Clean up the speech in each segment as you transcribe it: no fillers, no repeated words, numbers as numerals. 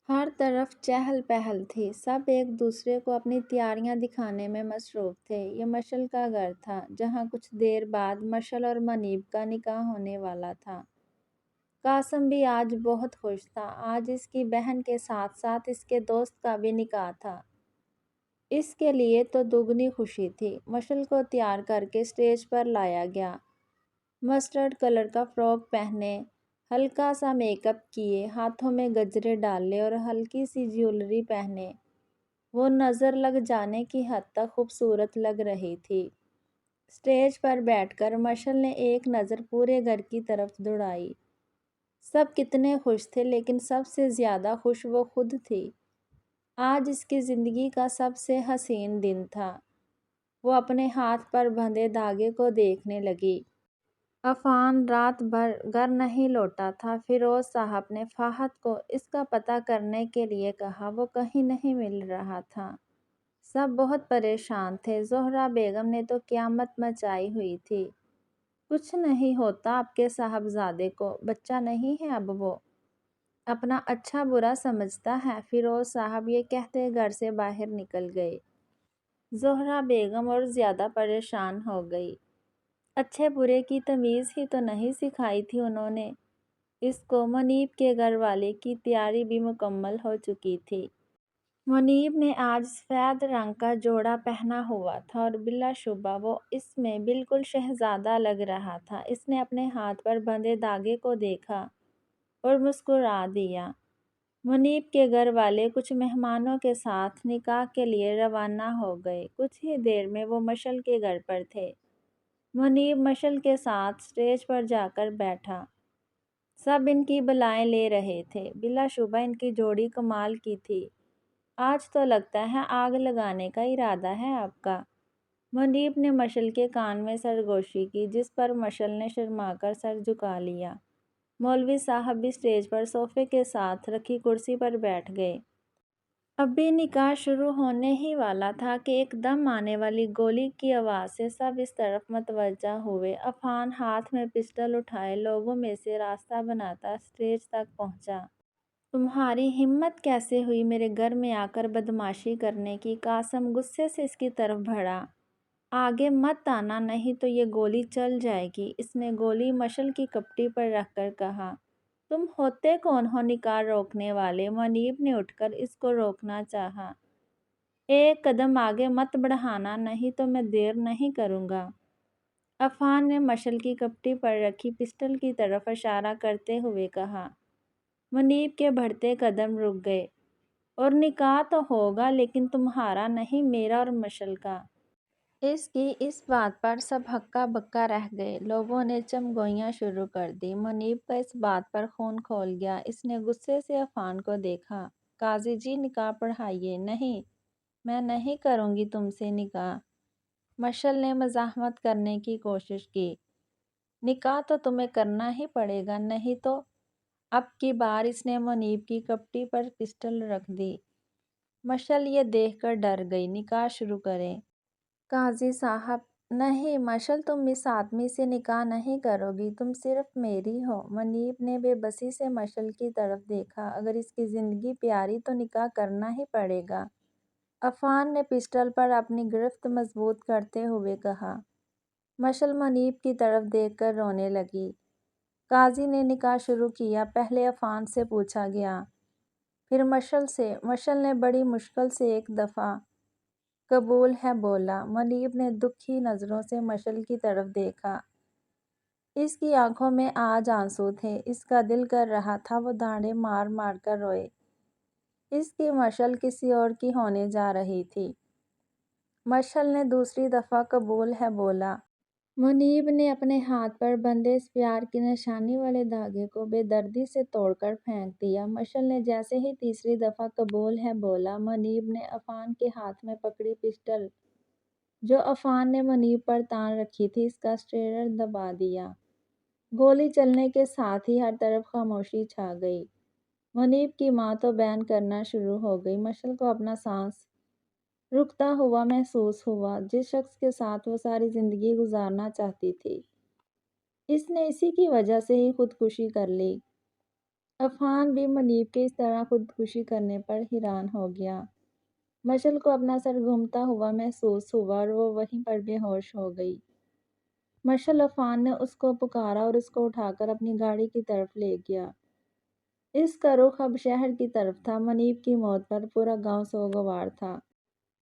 ہر طرف چہل پہل تھی، سب ایک دوسرے کو اپنی تیاریاں دکھانے میں مصروف تھے۔ یہ مشل کا گھر تھا، جہاں کچھ دیر بعد مشل اور منیب کا نکاح ہونے والا تھا۔ قاسم بھی آج بہت خوش تھا۔ آج اس کی بہن کے ساتھ ساتھ اس کے دوست کا بھی نکاح تھا۔ اس کے لیے تو دگنی خوشی تھی۔ مشل کو تیار کر کے اسٹیج پر لایا گیا۔ مسٹرڈ کلر کا فراک پہنے، ہلکا سا میک اپ کیے، ہاتھوں میں گجرے ڈالے اور ہلکی سی جیولری پہنے، وہ نظر لگ جانے کی حد تک خوبصورت لگ رہی تھی۔ اسٹیج پر بیٹھ کر مشل نے ایک نظر پورے گھر کی طرف دوڑائی۔ سب کتنے خوش تھے، لیکن سب سے زیادہ خوش وہ خود تھی۔ آج اس کی زندگی کا سب سے حسین دن تھا۔ وہ اپنے ہاتھ پر بندھے دھاگے کو دیکھنے لگی۔ عفان رات بھر گھر نہیں لوٹا تھا۔ فیروز صاحب نے فہد کو اس کا پتہ کرنے کے لیے کہا، وہ کہیں نہیں مل رہا تھا۔ سب بہت پریشان تھے۔ زہرا بیگم نے تو قیامت مچائی ہوئی تھی۔ کچھ نہیں ہوتا آپ کے صاحبزادے کو، بچہ نہیں ہے اب، وہ اپنا اچھا برا سمجھتا ہے۔ فیروز صاحب یہ کہتے گھر سے باہر نکل گئے۔ زہرا بیگم اور زیادہ پریشان ہو گئی۔ اچھے برے کی تمیز ہی تو نہیں سکھائی تھی انہوں نے اس کو۔ منیب کے گھر والے کی تیاری بھی مکمل ہو چکی تھی۔ منیب نے آج سفید رنگ کا جوڑا پہنا ہوا تھا اور بلا شبہ وہ اس میں بالکل شہزادہ لگ رہا تھا۔ اس نے اپنے ہاتھ پر بندھے دھاگے کو دیکھا اور مسکرا دیا۔ منیب کے گھر والے کچھ مہمانوں کے ساتھ نکاح کے لیے روانہ ہو گئے۔ کچھ ہی دیر میں وہ مشل کے گھر پر تھے۔ منیب مشل کے ساتھ اسٹیج پر جا کر بیٹھا۔ سب ان کی بلائیں لے رہے تھے۔ بلا شبہ ان کی جوڑی کمال کی تھی۔ آج تو لگتا ہے آگ لگانے کا ارادہ ہے آپ کا۔ منیب نے مشل کے کان میں سرگوشی کی، جس پر مشل نے شرما کر سر جھکا لیا۔ مولوی صاحب بھی اسٹیج پر صوفے کے ساتھ رکھی کرسی پر بیٹھ گئے۔ ابھی نکاح شروع ہونے ہی والا تھا کہ ایک دم آنے والی گولی کی آواز سے سب اس طرف متوجہ ہوئے۔ عفان ہاتھ میں پسٹل اٹھائے لوگوں میں سے راستہ بناتا اسٹیج تک پہنچا۔ تمہاری ہمت کیسے ہوئی میرے گھر میں آ کر بدمعاشی کرنے کی؟ قاسم غصے سے اس کی طرف بڑھا۔ آگے مت آنا، نہیں تو یہ گولی چل جائے گی۔ اس نے گولی مشل کی کپٹی پر رکھ کر کہا۔ تم ہوتے کون ہو نکاح روکنے والے؟ منیب نے اٹھ کر اس کو روکنا چاہا۔ ایک قدم آگے مت بڑھانا، نہیں تو میں دیر نہیں کروں گا۔ عفان نے مشل کی کپٹی پر رکھی پسٹل کی طرف اشارہ کرتے ہوئے کہا۔ منیب کے بڑھتے قدم رک گئے۔ اور نکاح تو ہوگا، لیکن تمہارا نہیں، میرا اور مشل کا۔ اس کی اس بات پر سب ہکا بکا رہ گئے۔ لوگوں نے چمگوئیاں شروع کر دی۔ منیب کا اس بات پر خون کھول گیا۔ اس نے غصے سے عفان کو دیکھا۔ قاضی جی نکاح پڑھائیے۔ نہیں، میں نہیں کروں گی تم سے نکاح۔ مشل نے مزاحمت کرنے کی کوشش کی۔ نکاح تو تمہیں کرنا ہی پڑے گا، نہیں تو۔ اب کی بار اس نے منیب کی کپٹی پر پسٹل رکھ دی۔ مشل یہ دیکھ کر ڈر گئی۔ نکاح شروع کریں۔ قاضی صاحب، نہیں مشل، تم اس آدمی سے نکاح نہیں کرو گی، تم صرف میری ہو۔ منیب نے بے بسی سے مشل کی طرف دیکھا۔ اگر اس کی زندگی پیاری تو نکاح کرنا ہی پڑے گا۔ عفان نے پسٹل پر اپنی گرفت مضبوط کرتے ہوئے کہا۔ مشل منیب کی طرف دیکھ کر رونے لگی۔ قاضی نے نکاح شروع کیا۔ پہلے عفان سے پوچھا گیا، پھر مشل سے۔ مشل نے بڑی مشکل سے ایک دفعہ قبول ہے بولا۔ منیب نے دکھی نظروں سے مشل کی طرف دیکھا۔ اس کی آنکھوں میں آج آنسو تھے۔ اس کا دل کر رہا تھا وہ دھاڑے مار مار کر روئے۔ اس کی مشل کسی اور کی ہونے جا رہی تھی۔ مشل نے دوسری دفعہ قبول ہے بولا۔ منیب نے اپنے ہاتھ پر بندھے اس پیار کی نشانی والے دھاگے کو بے دردی سے توڑ کر پھینک دیا۔ مشل نے جیسے ہی تیسری دفعہ قبول ہے بولا، منیب نے عفان کے ہاتھ میں پکڑی پسٹل جو عفان نے منیب پر تان رکھی تھی، اس کا اسٹیئر دبا دیا۔ گولی چلنے کے ساتھ ہی ہر طرف خاموشی چھا گئی۔ منیب کی ماں تو بین کرنا شروع ہو گئی۔ مشل کو اپنا سانس رکتا ہوا محسوس ہوا، جس شخص کے ساتھ وہ ساری زندگی گزارنا چاہتی تھی، اس نے اسی کی وجہ سے ہی خودکشی کر لی۔ عفان بھی منیب کے اس طرح خودکشی کرنے پر حیران ہو گیا۔ مشل کو اپنا سر گھومتا ہوا محسوس ہوا اور وہ وہیں پر بے ہوش ہو گئی۔ مشل عفان نے اس کو پکارا اور اس کو اٹھا کر اپنی گاڑی کی طرف لے گیا۔ اس کا رخ اب شہر کی طرف تھا۔ منیب کی موت پر پورا گاؤں سوگوار تھا۔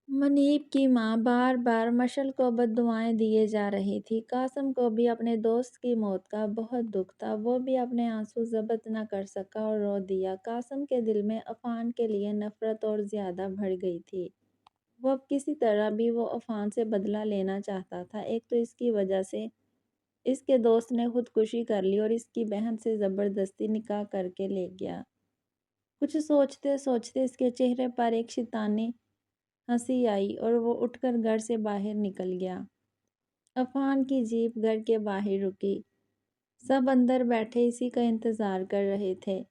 منیب کی ماں بار بار مشل کو بددعائیں دیے جا رہی تھی۔ قاسم کو بھی اپنے دوست کی موت کا بہت دکھ تھا۔ وہ بھی اپنے آنسو ضبط نہ کر سکا اور رو دیا۔ قاسم کے دل میں عفان کے لیے نفرت اور زیادہ بڑھ گئی تھی۔ وہ اب کسی طرح بھی وہ عفان سے بدلہ لینا چاہتا تھا۔ ایک تو اس کی وجہ سے اس کے دوست نے خودکشی کر لی اور اس کی بہن سے زبردستی نکاح کر کے لے گیا۔ کچھ سوچتے سوچتے اس کے چہرے پر ایک شیطانی ہنسی آئی اور وہ اٹھ کر گھر سے باہر نکل گیا۔ عفان کی جیپ گھر کے باہر رکی۔ سب اندر بیٹھے اسی کا انتظار کر رہے تھے۔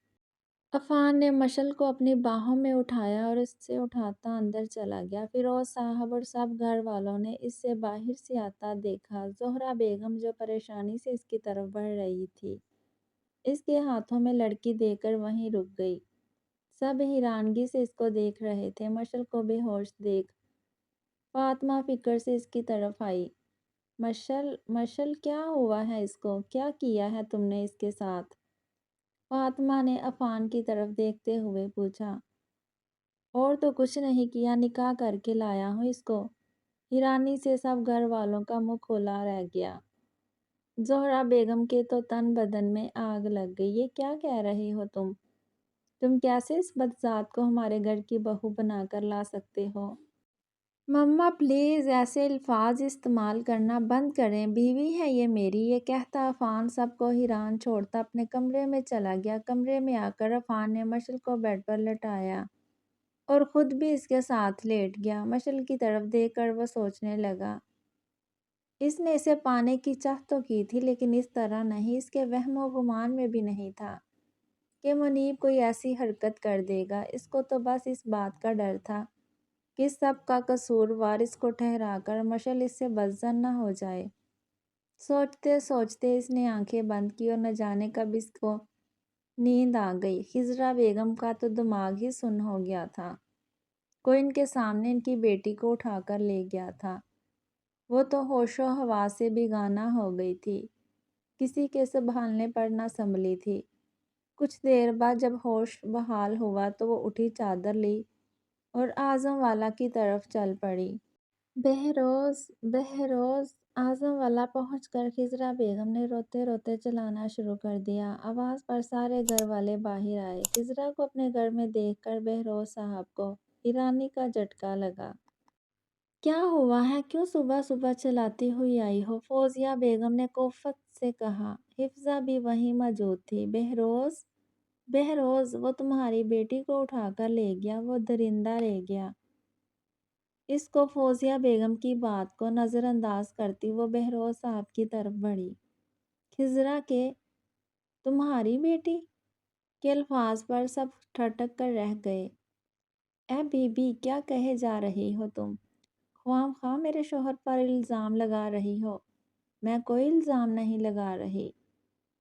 عفان نے مشل کو اپنی باہوں میں اٹھایا اور اس سے اٹھاتا اندر چلا گیا۔ فیروز صاحب اور سب گھر والوں نے اس سے باہر سے آتا دیکھا۔ زہرا بیگم جو پریشانی سے اس کی طرف بڑھ رہی تھی، اس کے ہاتھوں میں لڑکی دیکھ کر وہیں رک گئی۔ سب حیرانگی سے اس کو دیکھ رہے تھے۔ مشل کو بے ہوش دیکھ فاطمہ فکر سے اس کی طرف آئی۔ مشل کیا ہوا ہے اس کو؟ کیا کیا ہے تم نے اس کے ساتھ؟ فاطمہ نے عفان کی طرف دیکھتے ہوئے پوچھا۔ اور تو کچھ نہیں کیا، نکاح کر کے لایا ہوں اس کو۔ حیرانی سے سب گھر والوں کا منہ کھلا رہ گیا۔ زہرا بیگم کے تو تن بدن میں آگ لگ گئی۔ یہ کیا کہہ رہے ہو تم؟ تم کیسے اس بدذات کو ہمارے گھر کی بہو بنا کر لا سکتے ہو؟ مما پلیز ایسے الفاظ استعمال کرنا بند کریں، بیوی ہے یہ میری۔ یہ کہتا عفان سب کو حیران چھوڑتا اپنے کمرے میں چلا گیا۔ کمرے میں آ کر عفان نے مشل کو بیڈ پر لٹایا اور خود بھی اس کے ساتھ لیٹ گیا۔ مشل کی طرف دیکھ کر وہ سوچنے لگا، اس نے اسے پانے کی چاہت تو کی تھی لیکن اس طرح نہیں۔ اس کے وہم و گمان میں بھی نہیں تھا کہ منیب کوئی ایسی حرکت کر دے گا۔ اس کو تو بس اس بات کا ڈر تھا کہ سب کا قصوروار اس کو ٹھہرا کر مشل اس سے بدظن نہ ہو جائے۔ سوچتے سوچتے اس نے آنکھیں بند کی اور نہ جانے کب اس کو نیند آ گئی۔ خضرا بیگم کا تو دماغ ہی سن ہو گیا تھا۔ کوئی ان کے سامنے ان کی بیٹی کو اٹھا کر لے گیا تھا۔ وہ تو ہوش و حواس سے بیگانہ ہو گئی تھی، کسی کے سنبھالنے پر نہ سنبھلی تھی۔ کچھ دیر بعد جب ہوش بحال ہوا تو وہ اٹھی، چادر لی اور اعظم والا کی طرف چل پڑی۔ بہروز بہروز اعظم والا پہنچ کر خضرا بیگم نے روتے روتے چلانا شروع کر دیا۔ آواز پر سارے گھر والے باہر آئے۔ خضرا کو اپنے گھر میں دیکھ کر بہروز صاحب کو حیرانی کا جھٹکا لگا۔ کیا ہوا ہے؟ کیوں صبح صبح چلاتی ہوئی آئی ہو؟ فوزیہ بیگم نے کوفت سے کہا۔ حفظہ بھی وہیں موجود تھی۔ بہروز بہروز وہ تمہاری بیٹی کو اٹھا کر لے گیا، وہ درندہ لے گیا۔ اس کو فوزیہ بیگم کی بات کو نظر انداز کرتی وہ بہروز صاحب کی طرف بڑھی۔ خضرا کے تمہاری بیٹی کے الفاظ پر سب ٹھٹک کر رہ گئے۔ اے بی بی، کیا کہے جا رہی ہو تم؟ خواہ خواہ میرے شوہر پر الزام لگا رہی ہو۔ میں کوئی الزام نہیں لگا رہی،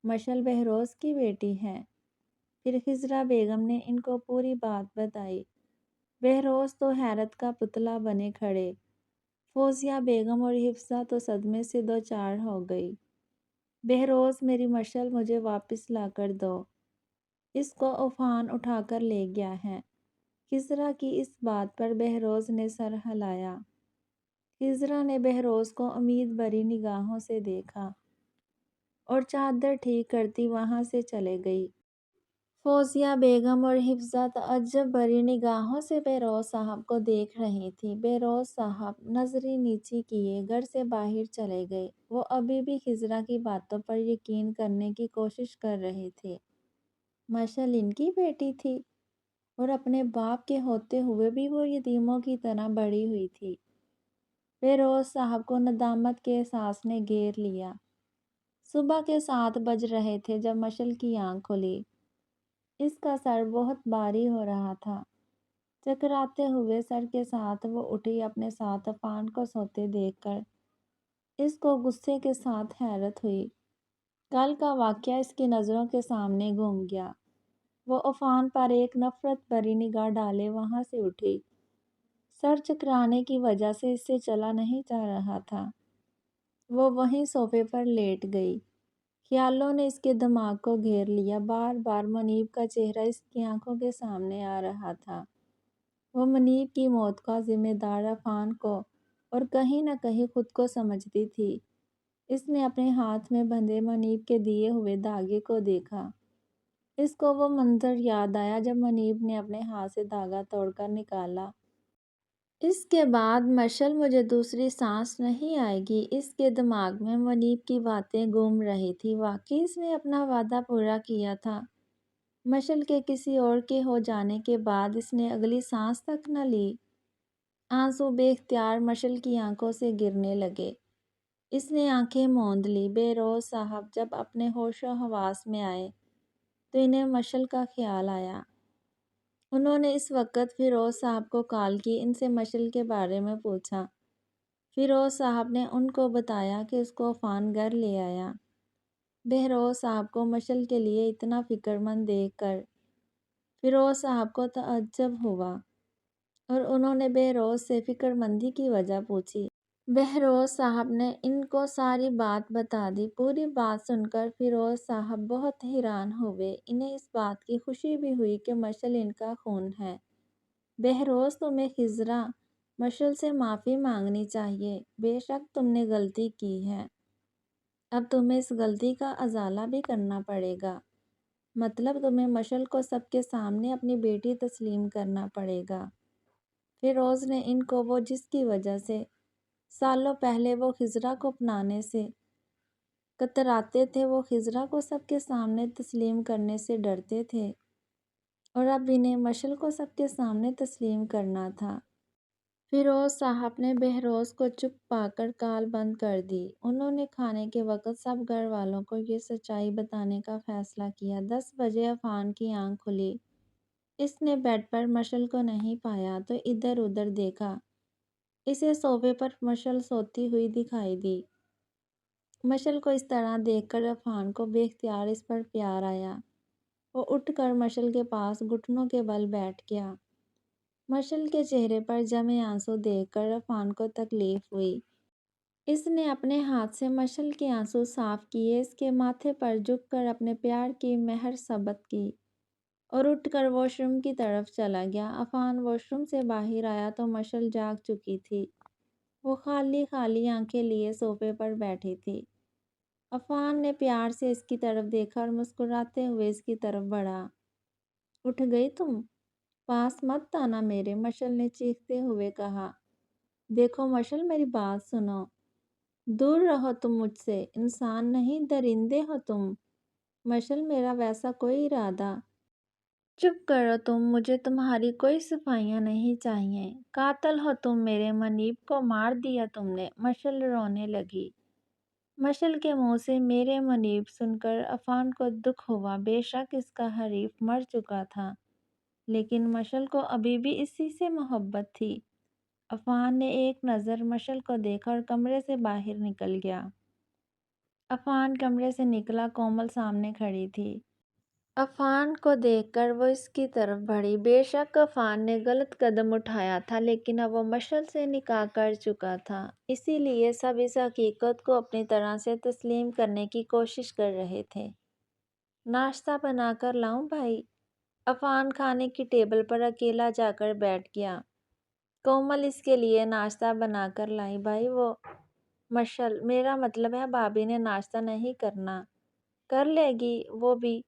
مشل بہروز کی بیٹی ہے۔ پھر خضرا بیگم نے ان کو پوری بات بتائی۔ بہروز تو حیرت کا پتلا بنے کھڑے۔ فوزیہ بیگم اور حفصہ تو صدمے سے دو چار ہو گئی۔ بہروز میری مشل مجھے واپس لا کر دو، اس کو عفان اٹھا کر لے گیا ہے۔ خضرا کی اس بات پر بہروز نے سر ہلایا۔ خضرا نے بہروز کو امید بھری نگاہوں سے دیکھا اور چادر ٹھیک کرتی وہاں سے چلے گئی۔ فوزیہ بیگم اور حفصہ تعجب بھری نگاہوں سے بہروز صاحب کو دیکھ رہی تھیں۔ بہروز صاحب نظریں نیچی کیے گھر سے باہر چلے گئے۔ وہ ابھی بھی خضرا کی باتوں پر یقین کرنے کی کوشش کر رہے تھے۔ مشل ان کی بیٹی تھی اور اپنے باپ کے ہوتے ہوئے بھی وہ یتیموں کی طرح بڑھی ہوئی تھی۔ بہروز صاحب کو ندامت کے احساس نے گھیر لیا۔ صبح کے 7 بج رہے تھے جب مشل کی آنکھ کھلی۔ اس کا سر بہت بھاری ہو رہا تھا۔ چکراتے ہوئے سر کے ساتھ وہ اٹھی۔ اپنے ساتھ عفان کو سوتے دیکھ کر اس کو غصے کے ساتھ حیرت ہوئی۔ کل کا واقعہ اس کی نظروں کے سامنے گھوم گیا۔ وہ عفان پر ایک نفرت بھری نگاہ ڈالے وہاں سے اٹھی۔ سر چکرانے کی وجہ سے اس سے چلا نہیں جا رہا تھا۔ وہ وہیں صوفے پر لیٹ گئی۔ خیالوں نے اس کے دماغ کو گھیر لیا۔ بار بار منیب کا چہرہ اس کی آنکھوں کے سامنے آ رہا تھا۔ وہ منیب کی موت کا ذمہ دار عفان کو اور کہیں نہ کہیں خود کو سمجھتی تھی۔ اس نے اپنے ہاتھ میں بندھے منیب کے دیے ہوئے دھاگے کو دیکھا۔ اس کو وہ منظر یاد آیا جب منیب نے اپنے ہاتھ سے دھاگا توڑ کر نکالا۔ اس کے بعد مشعل مجھے دوسری سانس نہیں آئے گی۔ اس کے دماغ میں منیب کی باتیں گھوم رہی تھی۔ واقعی اس نے اپنا وعدہ پورا کیا تھا۔ مشعل کے کسی اور کے ہو جانے کے بعد اس نے اگلی سانس تک نہ لی۔ آنسو بے اختیار مشعل کی آنکھوں سے گرنے لگے۔ اس نے آنکھیں موند لی۔ بہروز صاحب جب اپنے ہوش و حواس میں آئے تو انہیں مشعل کا خیال آیا۔ انہوں نے اس وقت فیروز صاحب کو کال کی، ان سے مشعل کے بارے میں پوچھا۔ فیروز صاحب نے ان کو بتایا کہ اس کو عفان گھر لے آیا۔ بہروز صاحب کو مشعل کے لیے اتنا فکر مند دیکھ کر فیروز صاحب کو تعجب ہوا اور انہوں نے بہروز سے فکر مندی کی وجہ پوچھی۔ بہروز صاحب نے ان کو ساری بات بتا دی۔ پوری بات سن کر فیروز صاحب بہت حیران ہوئے۔ انہیں اس بات کی خوشی بھی ہوئی کہ مشعل ان کا خون ہے۔ بہروز تمہیں خضرا مشعل سے معافی مانگنی چاہیے۔ بے شک تم نے غلطی کی ہے۔ اب تمہیں اس غلطی کا ازالہ بھی کرنا پڑے گا۔ مطلب تمہیں مشعل کو سب کے سامنے اپنی بیٹی تسلیم کرنا پڑے گا۔ فیروز نے ان کو وہ جس کی وجہ سے سالوں پہلے وہ خضرا کو اپنانے سے کتراتے تھے، وہ خضرا کو سب کے سامنے تسلیم کرنے سے ڈرتے تھے، اور اب انہیں مشعل کو سب کے سامنے تسلیم کرنا تھا۔ فیروز صاحب نے بہروز کو چپ پا کر کال بند کر دی۔ انہوں نے کھانے کے وقت سب گھر والوں کو یہ سچائی بتانے کا فیصلہ کیا۔ 10 بجے عفان کی آنکھ کھلی۔ اس نے بیڈ پر مشعل کو نہیں پایا تو ادھر ادھر دیکھا۔ اسے صوفے پر مشعل سوتی ہوئی دکھائی دی۔ مشعل کو اس طرح دیکھ کر عفان کو بے اختیار اس پر پیار آیا۔ وہ اٹھ کر مشعل کے پاس گھٹنوں کے بل بیٹھ گیا۔ مشعل کے چہرے پر جمے آنسو دیکھ کر عفان کو تکلیف ہوئی۔ اس نے اپنے ہاتھ سے مشعل کے آنسو صاف کیے، اس کے ماتھے پر جھک کر اپنے پیار کی مہر ثبت کی اور اٹھ کر واش روم کی طرف چلا گیا۔ عفان واش روم سے باہر آیا تو مشعل جاگ چکی تھی۔ وہ خالی خالی آنکھیں لیے صوفے پر بیٹھی تھی۔ عفان نے پیار سے اس کی طرف دیکھا اور مسکراتے ہوئے اس کی طرف بڑھا۔ اٹھ گئی تم؟ پاس مت آنا میرے، مشعل نے چیختے ہوئے کہا۔ دیکھو مشعل، میری بات سنو۔ دور رہو تم مجھ سے، انسان نہیں درندے ہو تم۔ مشعل، میرا ویسا کوئی ارادہ۔ چپ کرو تم، مجھے تمہاری کوئی صفائیاں نہیں چاہیے۔ قاتل ہو تم میرے، منیب کو مار دیا تم نے۔ مشعل رونے لگی۔ مشعل کے منہ سے میرے منیب سن کر عفان کو دکھ ہوا۔ بے شک اس کا حریف مر چکا تھا، لیکن مشعل کو ابھی بھی اسی سے محبت تھی۔ عفان نے ایک نظر مشعل کو دیکھا اور کمرے سے باہر نکل گیا۔ عفان کمرے سے نکلا، کومل سامنے کھڑی تھی۔ عفان کو دیکھ کر وہ اس کی طرف بڑھی۔ بے شک عفان نے غلط قدم اٹھایا تھا، لیکن اب وہ مشعل سے نکاح کر چکا تھا، اسی لیے سب اس حقیقت کو اپنی طرح سے تسلیم کرنے کی کوشش کر رہے تھے۔ ناشتہ بنا کر لاؤں بھائی؟ عفان کھانے کی ٹیبل پر اکیلا جا کر بیٹھ گیا۔ کومل اس کے لیے ناشتہ بنا کر لائی۔ بھائی وہ مشعل، میرا مطلب ہے بھابھی نے ناشتہ نہیں کرنا؟ کر لے گی وہ بھی۔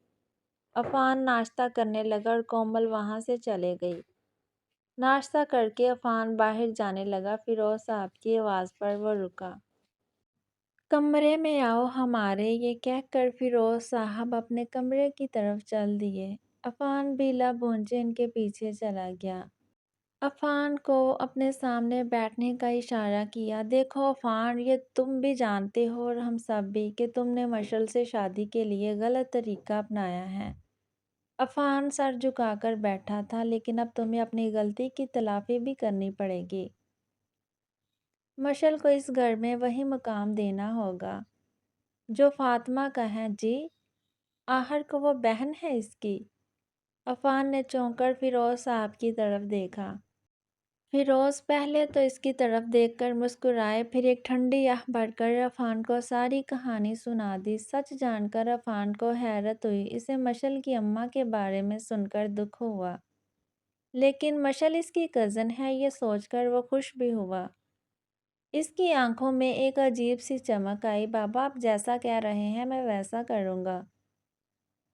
عفان ناشتہ کرنے لگا اور کومل وہاں سے چلے گئی۔ ناشتہ کر کے عفان باہر جانے لگا۔ فیروز صاحب کی آواز پر وہ رکا۔ کمرے میں آؤ ہمارے، یہ کہہ کر فیروز صاحب اپنے کمرے کی طرف چل دیے۔ عفان بلا بھونجے ان کے پیچھے چلا گیا۔ عفان کو اپنے سامنے بیٹھنے کا اشارہ کیا۔ دیکھو عفان، یہ تم بھی جانتے ہو اور ہم سب بھی کہ تم نے مشعل سے شادی کے لیے غلط طریقہ اپنایا ہے۔ عفان سر جھکا کر بیٹھا تھا، لیکن اب تمہیں اپنی غلطی کی تلافی بھی کرنی پڑے گی۔ مشعل کو اس گھر میں وہی مقام دینا ہوگا جو فاطمہ کا ہے۔ جی، آخر کو وہ بہن ہے اس کی۔ عفان نے چونک کر فیروز صاحب کی طرف دیکھا۔ فیروز پہلے تو اس کی طرف دیکھ کر مسکرائے، پھر ایک ٹھنڈی آہ بھر کر عفان کو ساری کہانی سنا دی۔ سچ جان کر عفان کو حیرت ہوئی، اسے مشل کی اماں کے بارے میں سن کر دکھ ہوا، لیکن مشل اس کی کزن ہے یہ سوچ کر وہ خوش بھی ہوا۔ اس کی آنکھوں میں ایک عجیب سی چمک آئی۔ بابا آپ جیسا کہہ رہے ہیں میں ویسا کروں گا،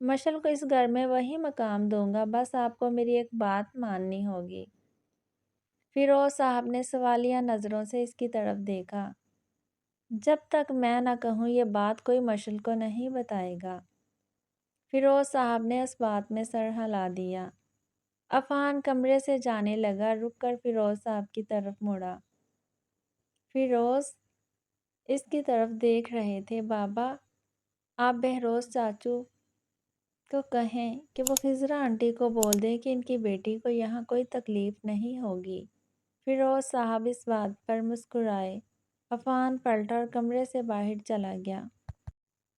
مشل کو اس گھر میں وہی مقام دوں گا، بس آپ کو میری ایک بات ماننی ہوگی۔ فیروز صاحب نے سوالیہ نظروں سے اس کی طرف دیکھا۔ جب تک میں نہ کہوں یہ بات کوئی مشل کو نہیں بتائے گا۔ فیروز صاحب نے اس بات میں سر ہلا دیا۔ عفان کمرے سے جانے لگا، رک کر فیروز صاحب کی طرف مڑا۔ فیروز اس کی طرف دیکھ رہے تھے۔ بابا آپ بہروز چاچو کو کہیں کہ وہ خضرا آنٹی کو بول دیں کہ ان کی بیٹی کو یہاں کوئی تکلیف نہیں ہوگی۔ فیروز صاحب اس بات پر مسکرائے۔ عفان پلٹا اور کمرے سے باہر چلا گیا۔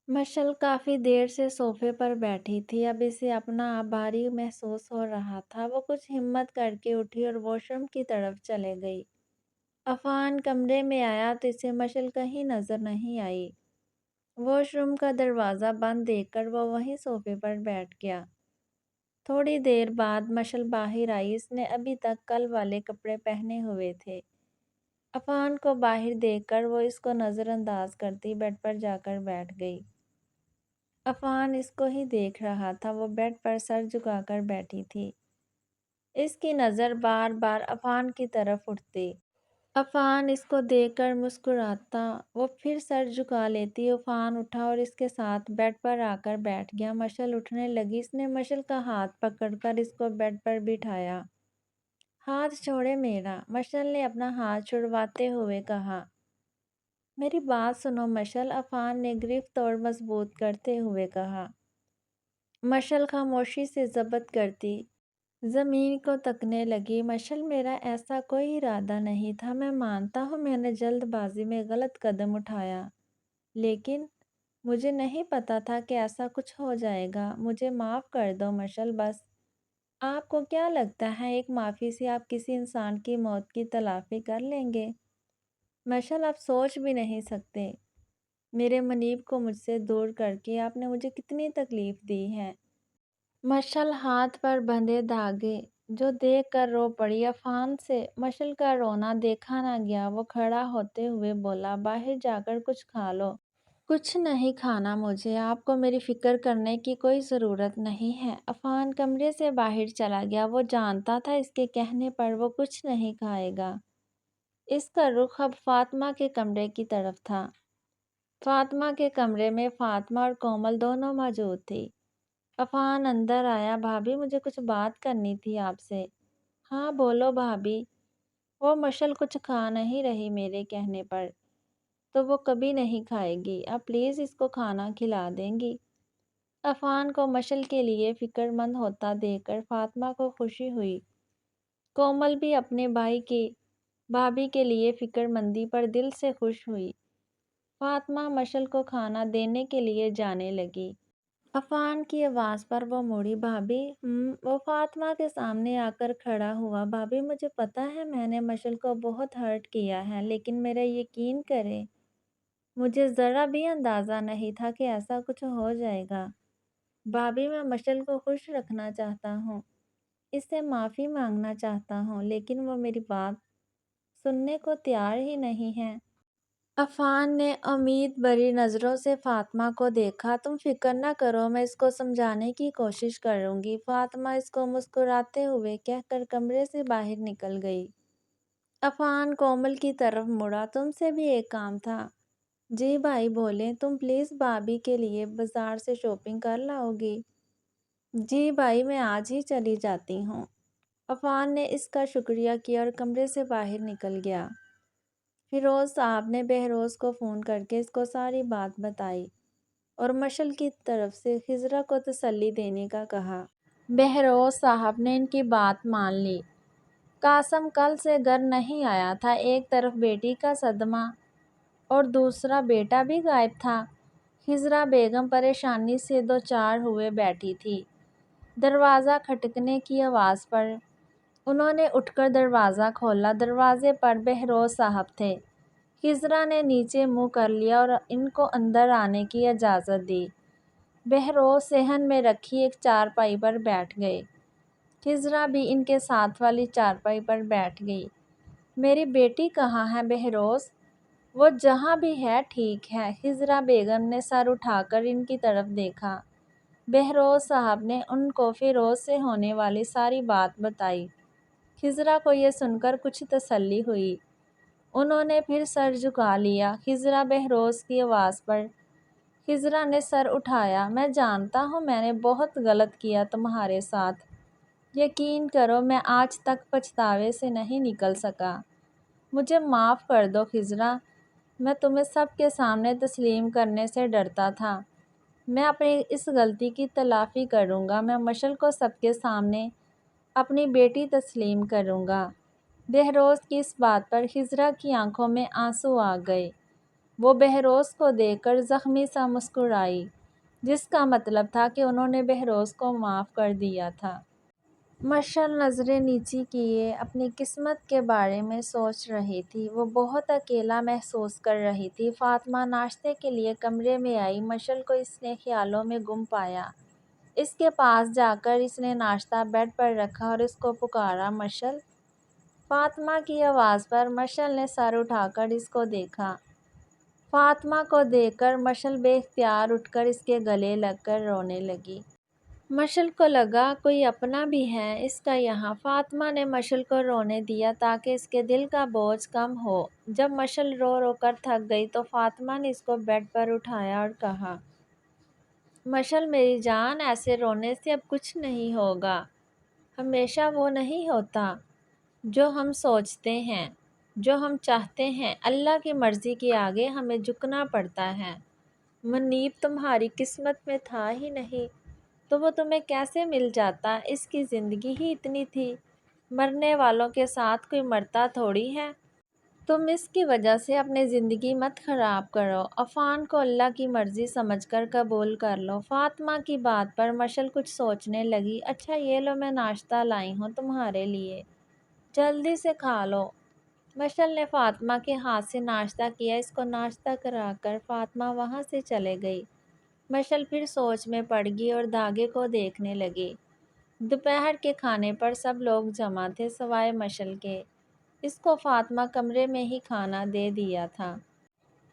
مشل کافی دیر سے صوفے پر بیٹھی تھی، اب اسے اپنا آپ بھاری محسوس ہو رہا تھا۔ وہ کچھ ہمت کر کے اٹھی اور واش روم کی طرف چلے گئی۔ عفان کمرے میں آیا تو اسے مشل کہیں نظر نہیں آئی۔ واش روم کا دروازہ بند دیکھ کر وہ وہیں صوفے پر بیٹھ گیا۔ تھوڑی دیر بعد مشل باہر آئی، اس نے ابھی تک کل والے کپڑے پہنے ہوئے تھے۔ عفان کو باہر دیکھ کر وہ اس کو نظر انداز کرتی بیڈ پر جا کر بیٹھ گئی۔ عفان اس کو ہی دیکھ رہا تھا، وہ بیڈ پر سر جھکا کر بیٹھی تھی۔ اس کی نظر بار بار عفان کی طرف اٹھتی۔ عفان اس کو دیکھ کر مسکراتا، وہ پھر سر جھکا لیتی۔ عفان اٹھا اور اس کے ساتھ بیڈ پر آ کر بیٹھ گیا۔ مشل اٹھنے لگی، اس نے مشل کا ہاتھ پکڑ کر اس کو بیڈ پر بٹھایا۔ ہاتھ چھوڑے میرا، مشل نے اپنا ہاتھ چھڑواتے ہوئے کہا۔ میری بات سنو مشل، عفان نے گرفت اور مضبوط کرتے ہوئے کہا۔ مشل خاموشی سے ضبط کرتی زمین کو تکنے لگی۔ مشل میرا ایسا کوئی ارادہ نہیں تھا، میں مانتا ہوں میں نے جلد بازی میں غلط قدم اٹھایا، لیکن مجھے نہیں پتا تھا کہ ایسا کچھ ہو جائے گا۔ مجھے معاف کر دو مشل، بس آپ کو کیا لگتا ہے ایک معافی سے آپ کسی انسان کی موت کی تلافی کر لیں گے؟ مشل آپ سوچ بھی نہیں سکتے میرے منیب کو مجھ سے دور کر کے آپ نے مجھے کتنی تکلیف دی ہے۔ مشل ہاتھ پر بندھے دھاگے جو دیکھ کر رو پڑی۔ عفان سے مشل کا رونا دیکھا نہ گیا، وہ کھڑا ہوتے ہوئے بولا، باہر جا کر کچھ کھا لو۔ کچھ نہیں کھانا مجھے، آپ کو میری فکر کرنے کی کوئی ضرورت نہیں ہے۔ عفان کمرے سے باہر چلا گیا، وہ جانتا تھا اس کے کہنے پر وہ کچھ نہیں کھائے گا۔ اس کا رخ اب فاطمہ کے کمرے کی طرف تھا۔ فاطمہ کے کمرے میں فاطمہ اور کومل دونوں موجود تھی۔ عفان اندر آیا۔ بھابھی مجھے کچھ بات کرنی تھی آپ سے۔ ہاں بولو بھابھی۔ وہ مشل کچھ کھا نہیں رہی میرے کہنے پر، تو وہ کبھی نہیں کھائے گی، آپ پلیز اس کو کھانا کھلا دیں گی؟ عفان کو مشل کے لیے فکر مند ہوتا دیکھ کر فاطمہ کو خوشی ہوئی۔ کومل بھی اپنے بھائی کی بھابھی کے لیے فکر مندی پر دل سے خوش ہوئی۔ فاطمہ مشل کو کھانا دینے کے لیے جانے لگی۔ عفان کی آواز پر وہ مڑی۔ بھابھی وہ فاطمہ کے سامنے آ کر کھڑا ہوا۔ بھابھی مجھے پتا ہے میں نے مشل کو بہت ہرٹ کیا ہے، لیکن میرا یقین کرے مجھے ذرا بھی اندازہ نہیں تھا کہ ایسا کچھ ہو جائے گا۔ بھابھی میں مشل کو خوش رکھنا چاہتا ہوں، اس سے معافی مانگنا چاہتا ہوں، لیکن وہ میری بات سننے کو تیار ہی نہیں ہے۔ عفان نے امید بھری نظروں سے فاطمہ کو دیکھا۔ تم فکر نہ کرو، میں اس کو سمجھانے کی کوشش کروں گی۔ فاطمہ اس کو مسکراتے ہوئے کہہ کر کمرے سے باہر نکل گئی۔ عفان کومل کی طرف مڑا۔ تم سے بھی ایک کام تھا۔ جی بھائی بولیں۔ تم پلیز بھابھی کے لیے بازار سے شاپنگ کر لاؤ گی؟ جی بھائی میں آج ہی چلی جاتی ہوں۔ عفان نے اس کا شکریہ کیا اور کمرے سے باہر نکل گیا۔ فیروز صاحب نے بہروز کو فون کر کے اس کو ساری بات بتائی اور مشل کی طرف سے خضرا کو تسلی دینے کا کہا۔ بہروز صاحب نے ان کی بات مان لی۔ قاسم کل سے گھر نہیں آیا تھا۔ ایک طرف بیٹی کا صدمہ اور دوسرا بیٹا بھی غائب تھا۔ خضرا بیگم پریشانی سے دوچار ہوئے بیٹھی تھی۔ دروازہ کھٹکنے کی آواز پر انہوں نے اٹھ کر دروازہ کھولا۔ دروازے پر بہروز صاحب تھے۔ خضرا نے نیچے منہ کر لیا اور ان کو اندر آنے کی اجازت دی۔ بہروز صحن میں رکھی ایک چارپائی پر بیٹھ گئے۔ خضرا بھی ان کے ساتھ والی چارپائی پر بیٹھ گئی۔ میری بیٹی کہاں ہے بہروز؟ وہ جہاں بھی ہے ٹھیک ہے۔ خضرا بیگم نے سر اٹھا کر ان کی طرف دیکھا۔ بہروز صاحب نے ان کو فیروز سے ہونے والی ساری بات بتائی۔ خضرا کو یہ سن کر کچھ تسلی ہوئی۔ انہوں نے پھر سر جھکا لیا۔ خضرا بہروز کی آواز پر خضرا نے سر اٹھایا۔ میں جانتا ہوں میں نے بہت غلط کیا تمہارے ساتھ۔ یقین کرو میں آج تک پچھتاوے سے نہیں نکل سکا۔ مجھے معاف کر دو خضرا، میں تمہیں سب کے سامنے تسلیم کرنے سے ڈرتا تھا۔ میں اپنی اس غلطی کی تلافی کروں گا۔ میں مشل کو سب کے سامنے اپنی بیٹی تسلیم کروں گا۔ بہروز کی اس بات پر خضرا کی آنکھوں میں آنسو آ گئے۔ وہ بہروز کو دیکھ کر زخمی سا مسکرائی، جس کا مطلب تھا کہ انہوں نے بہروز کو معاف کر دیا تھا۔ مشل نظریں نیچی کیے اپنی قسمت کے بارے میں سوچ رہی تھی۔ وہ بہت اکیلا محسوس کر رہی تھی۔ فاطمہ ناشتے کے لیے کمرے میں آئی۔ مشل کو اس نے خیالوں میں گم پایا۔ اس کے پاس جا کر اس نے ناشتہ بیڈ پر رکھا اور اس کو پکارا، مشل! فاطمہ کی آواز پر مشل نے سر اٹھا کر اس کو دیکھا۔ فاطمہ کو دیکھ کر مشل بے اختیار اٹھ کر اس کے گلے لگ کر رونے لگی۔ مشل کو لگا کوئی اپنا بھی ہے اس کا یہاں۔ فاطمہ نے مشل کو رونے دیا تاکہ اس کے دل کا بوجھ کم ہو۔ جب مشل رو رو کر تھک گئی تو فاطمہ نے اس کو بیڈ پر اٹھایا اور کہا، مشل میری جان، ایسے رونے سے اب کچھ نہیں ہوگا۔ ہمیشہ وہ نہیں ہوتا جو ہم سوچتے ہیں، جو ہم چاہتے ہیں۔ اللہ کی مرضی کے آگے ہمیں جھکنا پڑتا ہے۔ منیب تمہاری قسمت میں تھا ہی نہیں تو وہ تمہیں کیسے مل جاتا؟ اس کی زندگی ہی اتنی تھی۔ مرنے والوں کے ساتھ کوئی مرتا تھوڑی ہے۔ تم اس کی وجہ سے اپنی زندگی مت خراب کرو۔ عفان کو اللہ کی مرضی سمجھ کر قبول کر لو۔ فاطمہ کی بات پر مشل کچھ سوچنے لگی۔ اچھا یہ لو، میں ناشتہ لائی ہوں تمہارے لیے، جلدی سے کھا لو۔ مشل نے فاطمہ کے ہاتھ سے ناشتہ کیا۔ اس کو ناشتہ کرا کر فاطمہ وہاں سے چلے گئی۔ مشل پھر سوچ میں پڑ گئی اور دھاگے کو دیکھنے لگی۔ دوپہر کے کھانے پر سب لوگ جمع تھے سوائے مشل کے۔ اس کو فاطمہ کمرے میں ہی کھانا دے دیا تھا۔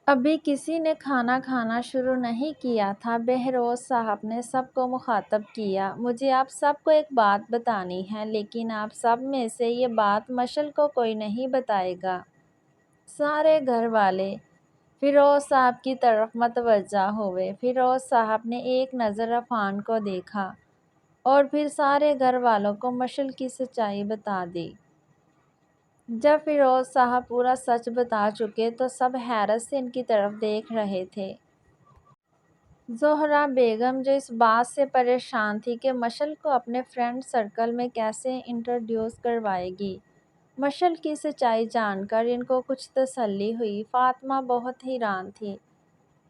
ابھی کسی نے کھانا کھانا شروع نہیں کیا تھا۔ بہروز صاحب نے سب کو مخاطب کیا، مجھے آپ سب کو ایک بات بتانی ہے، لیکن آپ سب میں سے یہ بات مشل کو کوئی نہیں بتائے گا۔ سارے گھر والے فیروز صاحب کی طرف متوجہ ہوئے۔ فیروز صاحب نے ایک نظر عفان کو دیکھا اور پھر سارے گھر والوں کو مشل کی سچائی بتا دی۔ جب فیروز صاحب پورا سچ بتا چکے تو سب حیرت سے ان کی طرف دیکھ رہے تھے۔ زہرا بیگم جو اس بات سے پریشان تھی کہ مشل کو اپنے فرینڈ سرکل میں کیسے انٹروڈیوس کروائے گی، مشل کی سچائی جان کر ان کو کچھ تسلی ہوئی۔ فاطمہ بہت حیران تھی،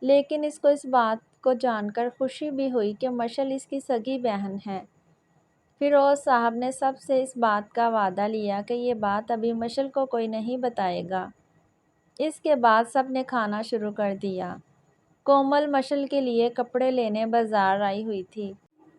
لیکن اس کو اس بات کو جان کر خوشی بھی ہوئی کہ مشل اس کی سگی بہن ہے۔ فیروز صاحب نے سب سے اس بات کا وعدہ لیا کہ یہ بات ابھی مشل کو کوئی نہیں بتائے گا۔ اس کے بعد سب نے کھانا شروع کر دیا۔ کومل مشل کے لیے کپڑے لینے بازار آئی ہوئی تھی۔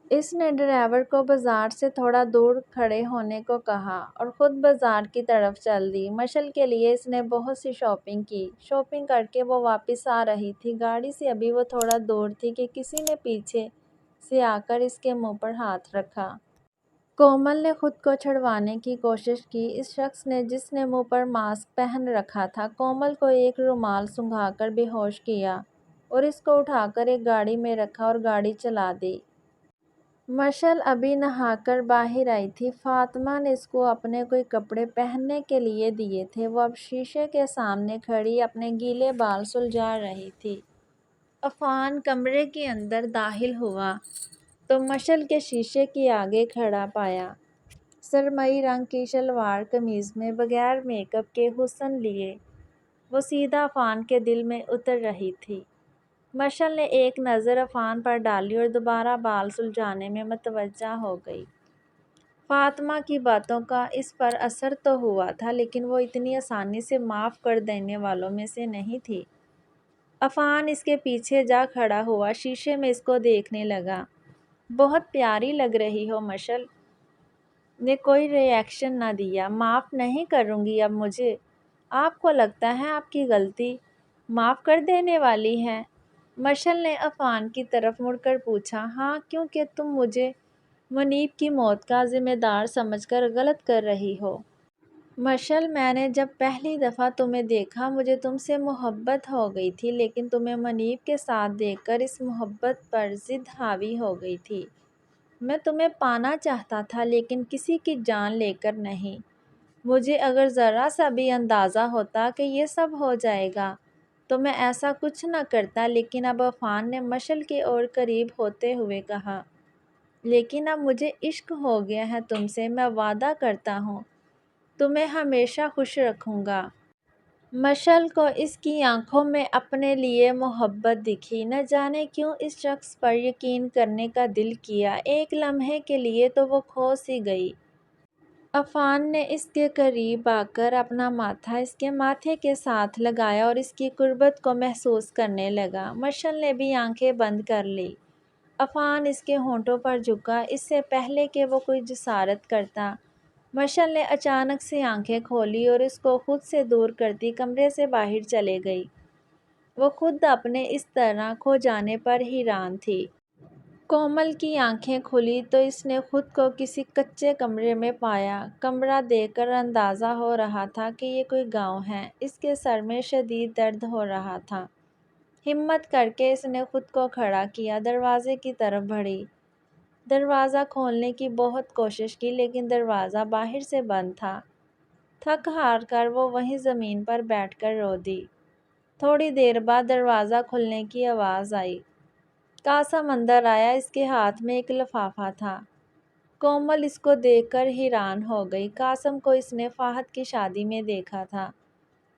اس نے ڈرائیور کو بازار سے تھوڑا دور کھڑے ہونے کو کہا اور خود بازار کی طرف چل دی۔ مشل کے لیے اس نے بہت سی شاپنگ کی۔ شاپنگ کر کے وہ واپس آ رہی تھی۔ گاڑی سے ابھی وہ تھوڑا دور تھی کہ کسی نے پیچھے سے آ کر اس کے منہ پر ہاتھ رکھا۔ کومل نے خود کو چھڑوانے کی کوشش کی۔ اس شخص نے جس نے منہ پر ماسک پہن رکھا تھا، کومل کو ایک رومال سنگھا کر بے ہوش کیا اور اس کو اٹھا کر ایک گاڑی میں رکھا اور گاڑی چلا دی۔ مشل ابھی نہا کر باہر آئی تھی۔ فاطمہ نے اس کو اپنے کوئی کپڑے پہننے کے لیے دیے تھے۔ وہ اب شیشے کے سامنے کھڑی اپنے گیلے بال سلجھا رہی تھی۔ عفان کمرے کے اندر داخل ہوا تو مشل کے شیشے کے آگے کھڑا پایا۔ سرمئی رنگ کی شلوار قمیض میں بغیر میک اپ کے حسن لیے وہ سیدھا عفان کے دل میں اتر رہی تھی۔ مشل نے ایک نظر عفان پر ڈالی اور دوبارہ بال سلجھانے میں متوجہ ہو گئی۔ فاطمہ کی باتوں کا اس پر اثر تو ہوا تھا، لیکن وہ اتنی آسانی سے معاف کر دینے والوں میں سے نہیں تھی۔ عفان اس کے پیچھے جا کھڑا ہوا، شیشے میں اس کو دیکھنے لگا۔ بہت پیاری لگ رہی ہو۔ مشل نے کوئی ری ایکشن نہ دیا۔ معاف نہیں کروں گی اب مجھے؟ آپ کو لگتا ہے آپ کی غلطی معاف کر دینے والی ہے؟ مشل نے عفان کی طرف مڑ کر پوچھا۔ ہاں، کیونکہ تم مجھے منیب کی موت کا ذمہ دار سمجھ کر غلط کر رہی ہو۔ مشل، میں نے جب پہلی دفعہ تمہیں دیکھا مجھے تم سے محبت ہو گئی تھی، لیکن تمہیں منیب کے ساتھ دیکھ کر اس محبت پر ضد حاوی ہو گئی تھی۔ میں تمہیں پانا چاہتا تھا، لیکن کسی کی جان لے کر نہیں۔ مجھے اگر ذرا سا بھی اندازہ ہوتا کہ یہ سب ہو جائے گا تو میں ایسا کچھ نہ کرتا۔ لیکن اب عفان نے مشل کے اور قریب ہوتے ہوئے کہا، لیکن اب مجھے عشق ہو گیا ہے تم سے۔ میں وعدہ کرتا ہوں تمہیں ہمیشہ خوش رکھوں گا۔ مشل کو اس کی آنکھوں میں اپنے لیے محبت دکھی۔ نہ جانے کیوں اس شخص پر یقین کرنے کا دل کیا۔ ایک لمحے کے لیے تو وہ کھو سی گئی۔ عفان نے اس کے قریب آ کر اپنا ماتھا اس کے ماتھے کے ساتھ لگایا اور اس کی قربت کو محسوس کرنے لگا۔ مشل نے بھی آنکھیں بند کر لی۔ عفان اس کے ہونٹوں پر جھکا، اس سے پہلے کہ وہ کوئی جسارت کرتا۔ مشل نے اچانک سے آنکھیں کھولی اور اس کو خود سے دور کرتی کمرے سے باہر چلے گئی۔ وہ خود اپنے اس طرح کھو جانے پر حیران تھی۔ کومل کی آنکھیں کھلی تو اس نے خود کو کسی کچے کمرے میں پایا۔ کمرہ دیکھ کر اندازہ ہو رہا تھا کہ یہ کوئی گاؤں ہے۔ اس کے سر میں شدید درد ہو رہا تھا۔ ہمت کر کے اس نے خود کو کھڑا کیا، دروازے کی طرف بڑھی۔ دروازہ کھولنے کی بہت کوشش کی، لیکن دروازہ باہر سے بند تھا۔ تھک ہار کر وہ وہیں زمین پر بیٹھ کر رو دی۔ تھوڑی دیر بعد دروازہ کھلنے کی آواز آئی۔ قاسم اندر آیا، اس کے ہاتھ میں ایک لفافہ تھا۔ کومل اس کو دیکھ کر حیران ہو گئی۔ قاسم کو اس نے فہد کی شادی میں دیکھا تھا،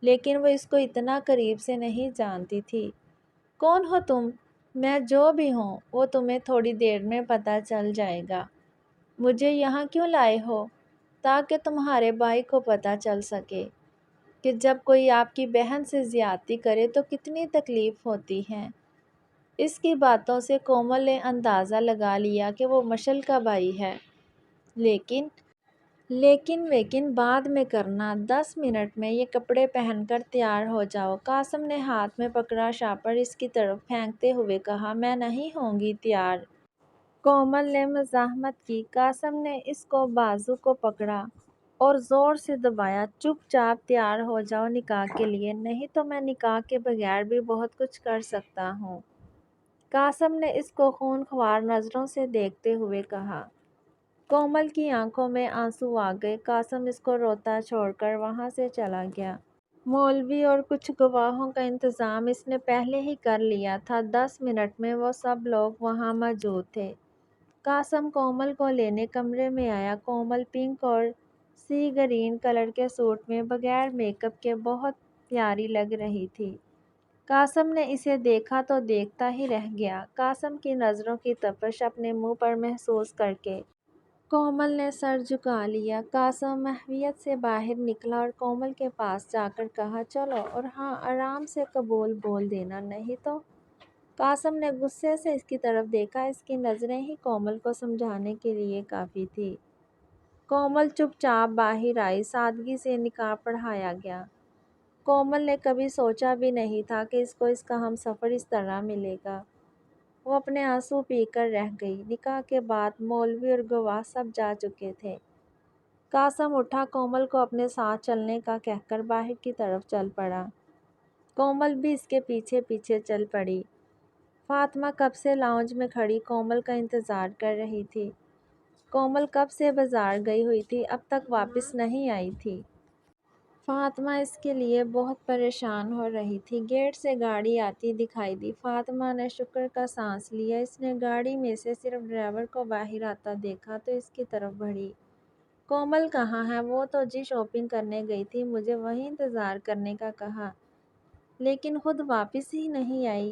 لیکن وہ اس کو اتنا قریب سے نہیں جانتی تھی۔ کون ہو تم؟ میں جو بھی ہوں وہ تمہیں تھوڑی دیر میں پتہ چل جائے گا۔ مجھے یہاں کیوں لائے ہو؟ تاکہ تمہارے بھائی کو پتہ چل سکے کہ جب کوئی آپ کی بہن سے زیادتی کرے تو کتنی تکلیف ہوتی ہے۔ اس کی باتوں سے کومل نے اندازہ لگا لیا کہ وہ مشل کا بھائی ہے۔ لیکن بعد میں کرنا۔ 10 منٹ میں یہ کپڑے پہن کر تیار ہو جاؤ۔ قاسم نے ہاتھ میں پکڑا شاپر اس کی طرف پھینکتے ہوئے کہا، میں نہیں ہوں گی تیار۔ کومل نے مزاحمت کی۔ قاسم نے اس کو بازو کو پکڑا اور زور سے دبایا۔ چپ چاپ تیار ہو جاؤ نکاح کے لیے، نہیں تو میں نکاح کے بغیر بھی بہت کچھ کر سکتا ہوں۔ قاسم نے اس کو خون خوار نظروں سے دیکھتے ہوئے کہا۔ کومل کی آنکھوں میں آنسو آ گئے۔ قاسم اس کو روتا چھوڑ کر وہاں سے چلا گیا۔ مولوی اور کچھ گواہوں کا انتظام اس نے پہلے ہی کر لیا تھا۔ 10 منٹ میں وہ سب لوگ وہاں موجود تھے۔ قاسم کومل کو لینے کمرے میں آیا۔ کومل پنک اور سی گرین کلر کے سوٹ میں بغیر میک اپ کے بہت پیاری لگ رہی تھی۔ قاسم نے اسے دیکھا تو دیکھتا ہی رہ گیا۔ قاسم کی نظروں کی تپش اپنے منہ پر محسوس کر کے کومل نے سر جھکا لیا۔ قاسم محویت سے باہر نکلا اور کومل کے پاس جا کر کہا، چلو، اور ہاں، آرام سے قبول بول دینا، نہیں تو۔ قاسم نے غصے سے اس کی طرف دیکھا۔ اس کی نظریں ہی کومل کو سمجھانے کے لیے کافی تھی۔ کومل چپ چاپ باہر آئی۔ سادگی سے نکاح پڑھایا گیا۔ کومل نے کبھی سوچا بھی نہیں تھا کہ اس کو اس کا ہمسفر اس طرح ملے گا۔ وہ اپنے آنسو پی کر رہ گئی۔ نکاح کے بعد مولوی اور گواہ سب جا چکے تھے۔ قاسم اٹھا، کومل کو اپنے ساتھ چلنے کا کہہ کر باہر کی طرف چل پڑا۔ کومل بھی اس کے پیچھے پیچھے چل پڑی۔ فاطمہ کب سے لاؤنج میں کھڑی کومل کا انتظار کر رہی تھی۔ کومل کب سے بازار گئی ہوئی تھی، اب تک واپس نہیں آئی تھی۔ فاطمہ اس کے لیے بہت پریشان ہو رہی تھی۔ گیٹ سے گاڑی آتی دکھائی دی۔ فاطمہ نے شکر کا سانس لیا۔ اس نے گاڑی میں سے صرف ڈرائیور کو باہر آتا دیکھا تو اس کی طرف بڑھی۔ کومل کہاں ہے؟ وہ تو جی شاپنگ کرنے گئی تھی، مجھے وہیں انتظار کرنے کا کہا، لیکن خود واپس ہی نہیں آئی۔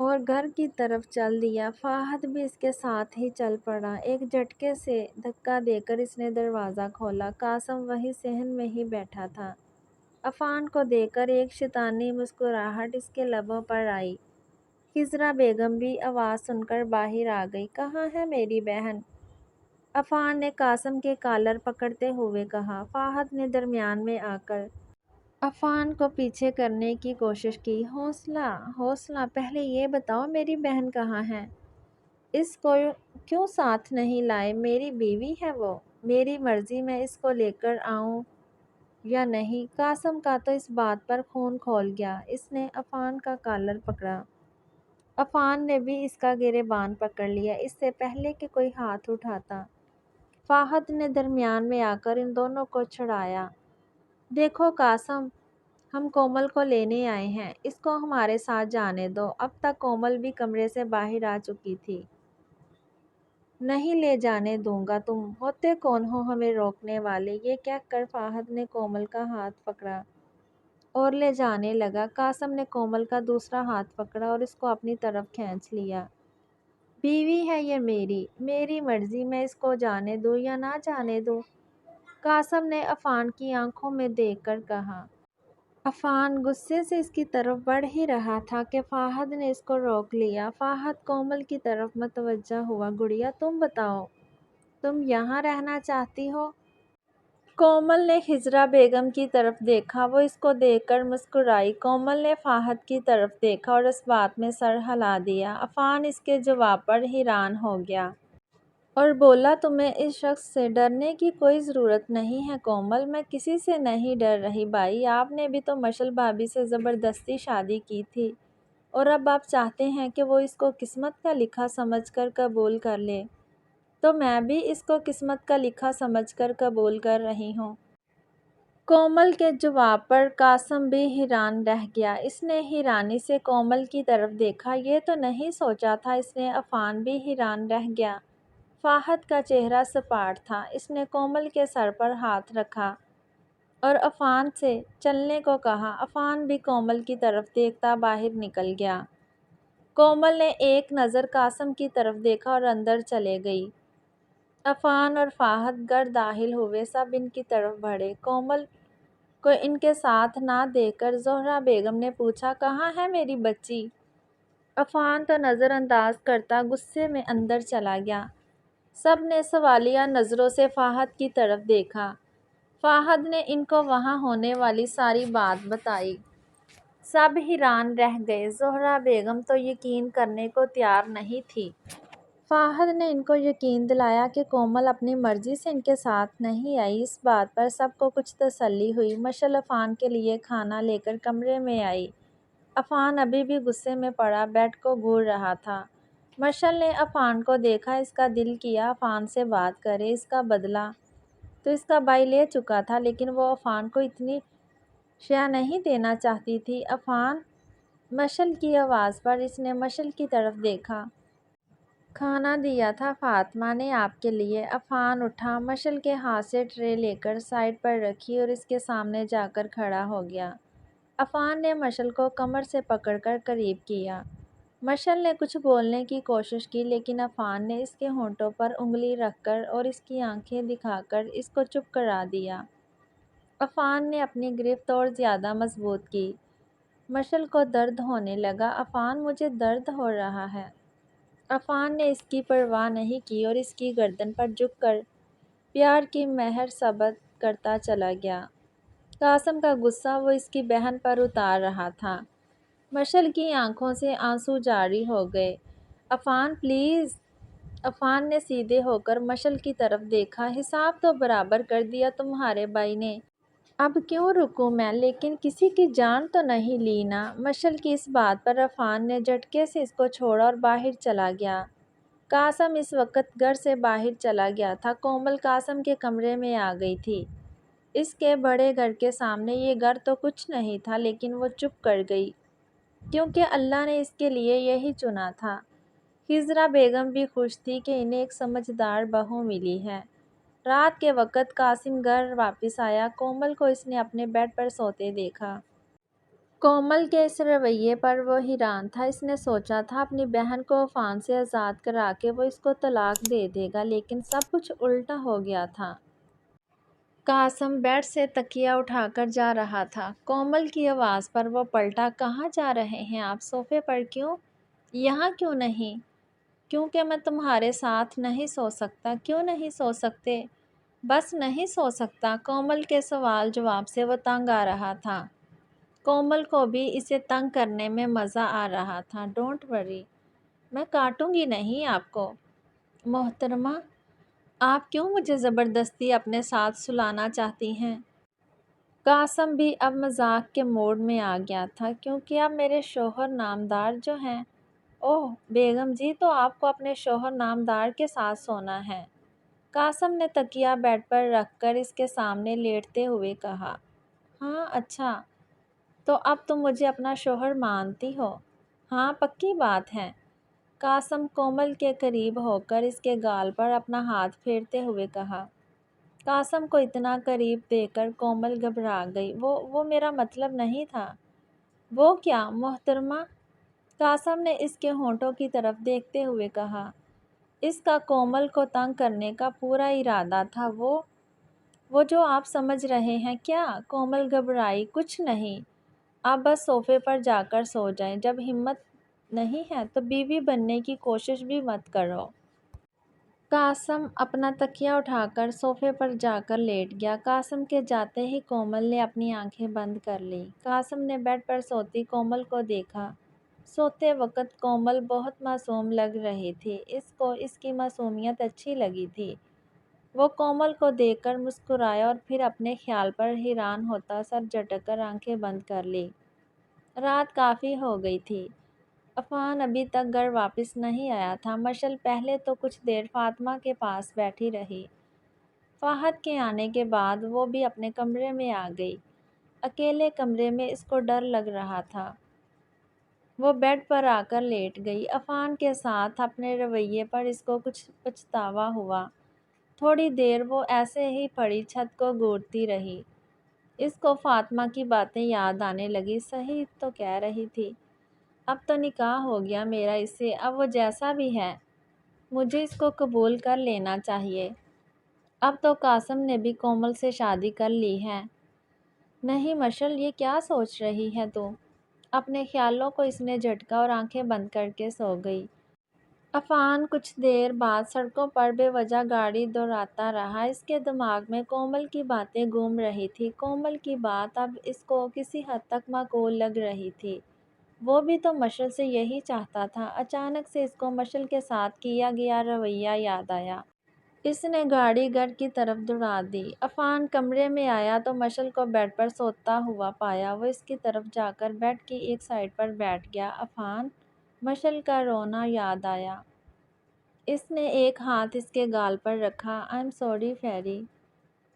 اور گھر کی طرف چل دیا۔ فہد بھی اس کے ساتھ ہی چل پڑا۔ ایک جھٹکے سے دھکا دے کر اس نے دروازہ کھولا۔ قاسم وہیں صحن میں ہی بیٹھا تھا۔ عفان کو دیکھ کر ایک شیطانی مسکراہٹ اس کے لبوں پر آئی۔ خضرا بیگم بھی آواز سن کر باہر آ گئی۔ کہاں ہے میری بہن؟ عفان نے قاسم کے کالر پکڑتے ہوئے کہا۔ فہد نے درمیان میں آ کر عفان کو پیچھے کرنے کی کوشش کی۔ حوصلہ حوصلہ، پہلے یہ بتاؤ میری بہن کہاں ہے؟ اس کو کیوں ساتھ نہیں لائے؟ میری بیوی ہے وہ، میری مرضی میں اس کو لے کر آؤں یا نہیں۔ قاسم کا تو اس بات پر خون کھول گیا۔ اس نے عفان کا کالر پکڑا۔ عفان نے بھی اس کا گریبان پکڑ لیا اس سے پہلے کہ کوئی ہاتھ اٹھاتا۔ فہد نے درمیان میں آ کر ان دونوں کو چھڑایا۔ دیکھو قاسم، ہم کومل کو لینے آئے ہیں، اس کو ہمارے ساتھ جانے دو۔ اب تک کومل بھی کمرے سے باہر آ چکی تھی۔ نہیں لے جانے دوں گا، تم ہوتے کون ہو ہمیں روکنے والے؟ یہ کہہ کر فہد نے کومل کا ہاتھ پکڑا اور لے جانے لگا۔ قاسم نے کومل کا دوسرا ہاتھ پکڑا اور اس کو اپنی طرف کھینچ لیا۔ بیوی ہے یہ میری، میری مرضی میں اس کو جانے دوں یا نہ جانے دوں، قاسم نے عفان کی آنکھوں میں دیکھ کر کہا۔ عفان غصے سے اس کی طرف بڑھ ہی رہا تھا کہ فہد نے اس کو روک لیا۔ فہد کومل کی طرف متوجہ ہوا۔ گڑیا، تم بتاؤ، تم یہاں رہنا چاہتی ہو؟ کومل نے خضرا بیگم کی طرف دیکھا۔ وہ اس کو دیکھ کر مسکرائی۔ کومل نے فہد کی طرف دیکھا اور اس بات میں سر ہلا دیا۔ عفان اس کے جواب پر حیران ہو گیا اور بولا، تمہیں اس شخص سے ڈرنے کی کوئی ضرورت نہیں ہے کومل۔ میں کسی سے نہیں ڈر رہی بھائی، آپ نے بھی تو مشل بھابی سے زبردستی شادی کی تھی اور اب آپ چاہتے ہیں کہ وہ اس کو قسمت کا لکھا سمجھ کر قبول کر لے، تو میں بھی اس کو قسمت کا لکھا سمجھ کر قبول کر رہی ہوں۔ کومل کے جواب پر قاسم بھی حیران رہ گیا۔ اس نے حیرانی سے کومل کی طرف دیکھا۔ یہ تو نہیں سوچا تھا اس نے۔ عفان بھی حیران رہ گیا۔ فہد کا چہرہ سپاٹ تھا۔ اس نے کومل کے سر پر ہاتھ رکھا اور عفان سے چلنے کو کہا۔ عفان بھی کومل کی طرف دیکھتا باہر نکل گیا۔ کومل نے ایک نظر قاسم کی طرف دیکھا اور اندر چلے گئی۔ عفان اور فہد گھر داخل ہوئے۔ سب ان کی طرف بڑھے۔ کومل کو ان کے ساتھ نہ دیکھ کر زہرا بیگم نے پوچھا، کہاں ہے میری بچی؟ عفان تو نظر انداز کرتا غصے میں اندر چلا گیا۔ سب نے سوالیہ نظروں سے فہد کی طرف دیکھا۔ فہد نے ان کو وہاں ہونے والی ساری بات بتائی۔ سب حیران رہ گئے۔ زہرا بیگم تو یقین کرنے کو تیار نہیں تھی۔ فہد نے ان کو یقین دلایا کہ کومل اپنی مرضی سے ان کے ساتھ نہیں آئی۔ اس بات پر سب کو کچھ تسلی ہوئی۔ مشل عفان کے لیے کھانا لے کر کمرے میں آئی۔ عفان ابھی بھی غصے میں پڑا بیڈ کو گھور رہا تھا۔ مشل نے عفان کو دیکھا۔ اس کا دل کیا عفان سے بات کرے۔ اس کا بدلہ تو اس کا بھائی لے چکا تھا، لیکن وہ عفان کو اتنی شے نہیں دینا چاہتی تھی۔ عفان، مشل کی آواز پر اس نے مشل کی طرف دیکھا۔ کھانا دیا تھا فاطمہ نے آپ کے لیے۔ عفان اٹھا، مشل کے ہاتھ سے ٹرے لے کر سائڈ پر رکھی اور اس کے سامنے جا کر کھڑا ہو گیا۔ عفان نے مشل کو کمر سے پکڑ کر قریب کیا۔ مشل نے کچھ بولنے کی کوشش کی، لیکن عفان نے اس کے ہونٹوں پر انگلی رکھ کر اور اس کی آنکھیں دکھا کر اس کو چپ کرا دیا۔ عفان نے اپنی گرفت اور زیادہ مضبوط کی۔ مشل کو درد ہونے لگا۔ عفان، مجھے درد ہو رہا ہے۔ عفان نے اس کی پرواہ نہیں کی اور اس کی گردن پر جھک کر پیار کی مہر ثابت کرتا چلا گیا۔ قاسم کا غصہ وہ اس کی بہن پر اتار رہا تھا۔ مشل کی آنکھوں سے آنسو جاری ہو گئے۔ عفان پلیز۔ عفان نے سیدھے ہو کر مشل کی طرف دیکھا۔ حساب تو برابر کر دیا تمہارے بھائی نے، اب کیوں رکوں میں؟ لیکن کسی کی جان تو نہیں لی نا؟ مشل کی اس بات پر عفان نے جھٹکے سے اس کو چھوڑا اور باہر چلا گیا۔ قاسم اس وقت گھر سے باہر چلا گیا تھا۔ کومل قاسم کے کمرے میں آ گئی تھی۔ اس کے بڑے گھر کے سامنے یہ گھر تو کچھ نہیں تھا، لیکن وہ چپ کر گئی کیونکہ اللہ نے اس کے لیے یہی چنا تھا۔ خضرا بیگم بھی خوش تھی کہ انہیں ایک سمجھدار بہو ملی ہے۔ رات کے وقت قاسم گھر واپس آیا۔ کومل کو اس نے اپنے بیڈ پر سوتے دیکھا۔ کومل کے اس رویے پر وہ حیران تھا۔ اس نے سوچا تھا اپنی بہن کو عفان سے آزاد کرا کے وہ اس کو طلاق دے دے گا، لیکن سب کچھ الٹا ہو گیا تھا۔ قاسم بیڈ سے تکیہ اٹھا کر جا رہا تھا۔ کومل کی آواز پر وہ پلٹا۔ کہاں جا رہے ہیں آپ؟ صوفے پر کیوں؟ یہاں کیوں نہیں؟ کیونکہ میں تمہارے ساتھ نہیں سو سکتا۔ کیوں نہیں سو سکتے؟ بس نہیں سو سکتا۔ کومل کے سوال جواب سے وہ تنگ آ رہا تھا۔ کومل کو بھی اسے تنگ کرنے میں مزہ آ رہا تھا۔ ڈونٹ وری، میں کاٹوں گی نہیں آپ کو۔ محترمہ، آپ کیوں مجھے زبردستی اپنے ساتھ سلانا چاہتی ہیں؟ قاسم بھی اب مذاق کے موڈ میں آ گیا تھا، کیونکہ اب میرے شوہر نامدار جو ہیں۔ اوہ بیگم جی، تو آپ کو اپنے شوہر نامدار کے ساتھ سونا ہے؟ قاسم نے تکیہ بیڈ پر رکھ کر اس کے سامنے لیٹتے ہوئے کہا۔ ہاں اچھا، تو اب تم مجھے اپنا شوہر مانتی ہو؟ ہاں پکی بات ہے۔ قاسم کومل کے قریب ہو کر اس کے گال پر اپنا ہاتھ پھیرتے ہوئے کہا۔ قاسم کو اتنا قریب دیکھ کر کومل گھبرا گئی۔ وہ میرا مطلب نہیں تھا۔ وہ کیا محترمہ؟ قاسم نے اس کے ہونٹوں کی طرف دیکھتے ہوئے کہا۔ اس کا کومل کو تنگ کرنے کا پورا ارادہ تھا۔ وہ جو آپ سمجھ رہے ہیں کیا؟ کومل گھبرائی۔ کچھ نہیں، آپ بس صوفے پر جا کر سو جائیں۔ جب ہمت نہیں ہے تو بیوی بننے کی کوشش بھی مت کرو۔ قاسم اپنا تکیہ اٹھا کر صوفے پر جا کر لیٹ گیا۔ قاسم کے جاتے ہی کومل نے اپنی آنکھیں بند کر لیں۔ قاسم نے بیڈ پر سوتی کومل کو دیکھا۔ سوتے وقت کومل بہت معصوم لگ رہی تھی۔ اس کو اس کی معصومیت اچھی لگی تھی۔ وہ کومل کو دیکھ کر مسکرایا اور پھر اپنے خیال پر حیران ہوتا سر جھٹک کر آنکھیں بند کر لی۔ رات کافی ہو گئی تھی۔ عفان ابھی تک گھر واپس نہیں آیا تھا۔ مشل پہلے تو کچھ دیر فاطمہ کے پاس بیٹھی رہی۔ فہد کے آنے کے بعد وہ بھی اپنے کمرے میں آ گئی۔ اکیلے کمرے میں اس کو ڈر لگ رہا تھا۔ وہ بیڈ پر آ کر لیٹ گئی۔ عفان کے ساتھ اپنے رویے پر اس کو کچھ پچھتاوا ہوا۔ تھوڑی دیر وہ ایسے ہی پڑی چھت کو گھورتی رہی۔ اس کو فاطمہ کی باتیں یاد آنے لگی۔ صحیح تو کہہ رہی تھی، اب تو نکاح ہو گیا میرا اس سے، اب وہ جیسا بھی ہے مجھے اس کو قبول کر لینا چاہیے۔ اب تو قاسم نے بھی کومل سے شادی کر لی ہے۔ نہیں مشل، یہ کیا سوچ رہی ہے تو؟ اپنے خیالوں کو اس نے جھٹکا اور آنکھیں بند کر کے سو گئی۔ عفان کچھ دیر بعد سڑکوں پر بے وجہ گاڑی دوڑاتا رہا۔ اس کے دماغ میں کومل کی باتیں گھوم رہی تھی۔ کومل کی بات اب اس کو کسی حد تک معقول لگ رہی تھی۔ وہ بھی تو مشل سے یہی چاہتا تھا۔ اچانک سے اس کو مشل کے ساتھ کیا گیا رویہ یاد آیا۔ اس نے گاڑی گھر کی طرف دوڑا دی۔ عفان کمرے میں آیا تو مشل کو بیڈ پر سوتا ہوا پایا۔ وہ اس کی طرف جا کر بیڈ کی ایک سائیڈ پر بیٹھ گیا۔ عفان، مشل کا رونا یاد آیا۔ اس نے ایک ہاتھ اس کے گال پر رکھا۔ آئی ایم سوری فیری،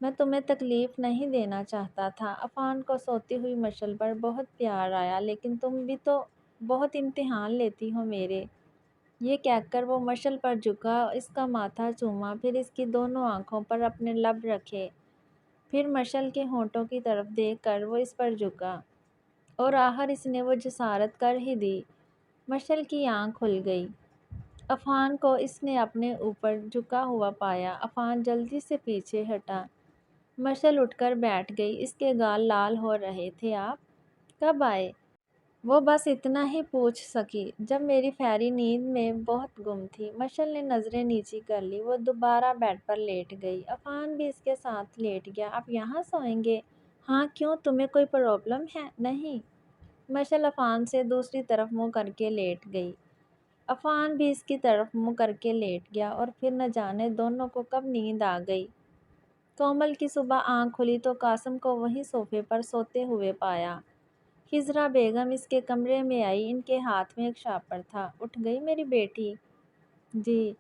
میں تمہیں تکلیف نہیں دینا چاہتا تھا۔ عفان کو سوتی ہوئی مشل پر بہت پیار آیا۔ لیکن تم بھی تو بہت امتحان لیتی ہو میرے۔ یہ کہہ کر وہ مشل پر جھکا، اس کا ماتھا چوما، پھر اس کی دونوں آنکھوں پر اپنے لب رکھے، پھر مشل کے ہونٹوں کی طرف دیکھ کر وہ اس پر جھکا، اور آخر اس نے وہ جسارت کر ہی دی۔ مشل کی آنکھ کھل گئی۔ عفان کو اس نے اپنے اوپر جھکا ہوا پایا۔ عفان جلدی سے پیچھے ہٹا۔ مشل اٹھ کر بیٹھ گئی۔ اس کے گال لال ہو رہے تھے۔ آپ کب آئے؟ وہ بس اتنا ہی پوچھ سکی جب میری فیری نیند میں بہت گم تھی۔ مشل نے نظریں نیچی کر لی۔ وہ دوبارہ بیڈ پر لیٹ گئی۔ عفان بھی اس کے ساتھ لیٹ گیا۔ آپ یہاں سوئیں گے؟ ہاں کیوں، تمہیں کوئی پرابلم ہے؟ نہیں۔ مشل عفان سے دوسری طرف منہ کر کے لیٹ گئی۔ عفان بھی اس کی طرف منہ کر کے لیٹ گیا، اور پھر نہ جانے دونوں کو کب نیند آ گئی۔ کومل کی صبح آنکھ کھلی تو قاسم کو وہیں صوفے پر سوتے ہوئے پایا۔ خضرا بیگم اس کے کمرے میں آئی۔ ان کے ہاتھ میں ایک شاپر تھا۔ اٹھ گئی میری بیٹی؟ جی۔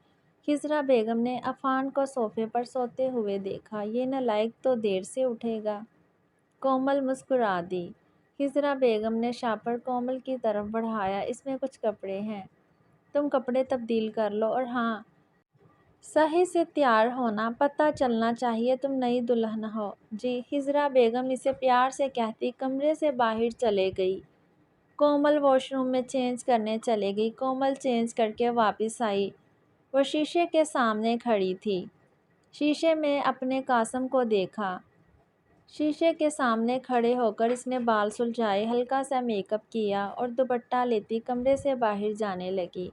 خضرا بیگم نے عفان کو صوفے پر سوتے ہوئے دیکھا۔ یہ نالائق تو دیر سے اٹھے گا۔ کومل مسکرا دی۔ خضرا بیگم نے شاپر کومل کی طرف بڑھایا۔ اس میں کچھ کپڑے ہیں، تم کپڑے تبدیل کر لو، اور ہاں، صحیح سے تیار ہونا، پتہ چلنا چاہیے تم نئی دلہن ہو۔ جی۔ خضرا بیگم اسے پیار سے کہتی کمرے سے باہر چلے گئی۔ کومل واش روم میں چینج کرنے چلے گئی۔ کومل چینج کر کے واپس آئی۔ وہ شیشے کے سامنے کھڑی تھی۔ شیشے میں اپنے قاسم کو دیکھا۔ شیشے کے سامنے کھڑے ہو کر اس نے بال سلجھائے، ہلکا سا میک اپ کیا اور دوپٹہ لیتی کمرے سے باہر جانے لگی۔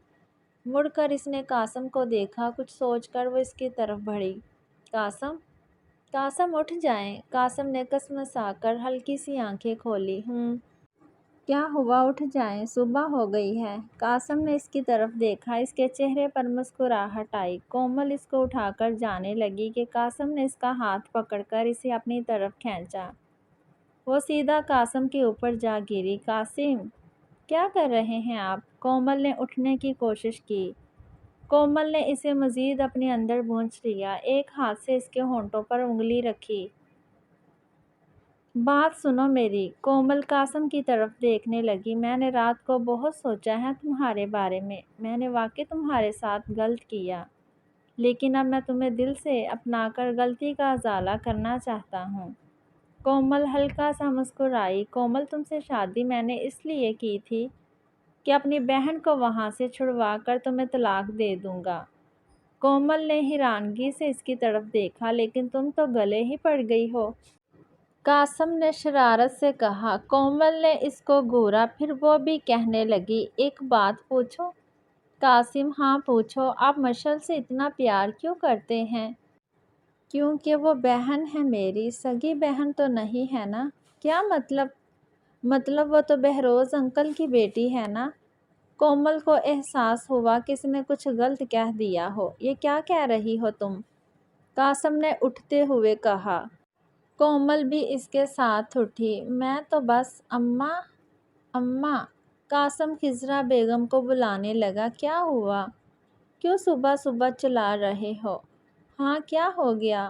مڑ کر اس نے قاسم کو دیکھا، کچھ سوچ کر وہ اس کی طرف بڑھی۔ قاسم، قاسم اٹھ جائیں۔ قاسم نے کسمسا کر ہلکی سی آنکھیں کھولی۔ کیا ہوا، اٹھ جائیں، صبح ہو گئی ہے۔ قاسم نے اس کی طرف دیکھا، اس کے چہرے پر مسکراہٹ آئی۔ کومل اس کو اٹھا کر جانے لگی کہ قاسم نے اس کا ہاتھ پکڑ کر اسے اپنی طرف کھینچا۔ وہ سیدھا قاسم کے اوپر جا گری۔ قاسم، کیا کر رہے ہیں آپ؟ کومل نے اٹھنے کی کوشش کی۔ کومل نے اسے مزید اپنے اندر بھونچ لیا، ایک ہاتھ سے اس کے ہونٹوں پر انگلی رکھی۔ بات سنو میری۔ کومل قاسم کی طرف دیکھنے لگی۔ میں نے رات کو بہت سوچا ہے تمہارے بارے میں۔ میں نے واقعی تمہارے ساتھ غلط کیا، لیکن اب میں تمہیں دل سے اپنا کر غلطی کا ازالہ کرنا چاہتا ہوں۔ کومل ہلکا سا مسکرائی۔ کومل، تم سے شادی میں نے اس لیے کی تھی کہ اپنی بہن کو وہاں سے چھڑوا کر تمہیں طلاق دے دوں گا۔ کومل نے حیرانگی سے اس کی طرف دیکھا۔ لیکن تم تو گلے ہی پڑ گئی ہو۔ قاسم نے شرارت سے کہا۔ کومل نے اس کو گھورا، پھر وہ بھی کہنے لگی، ایک بات پوچھوں؟ قاسم، ہاں پوچھو۔ آپ مشعل سے اتنا پیار کیوں کرتے ہیں؟ کیونکہ وہ بہن ہے میری، سگی بہن تو نہیں ہے نا؟ کیا مطلب؟ مطلب وہ تو بہروز انکل کی بیٹی ہے نا؟ کومل کو احساس ہوا کہ اس نے کچھ غلط کہہ دیا ہو۔ یہ کیا کہہ رہی ہو تم؟ قاسم نے اٹھتے ہوئے کہا۔ کومل بھی اس کے ساتھ اٹھی۔ میں تو بس اماں، اماں۔ قاسم خضرا بیگم کو بلانے لگا۔ کیا ہوا؟ کیوں صبح صبح چلا رہے ہو؟ ہاں، کیا ہو گیا؟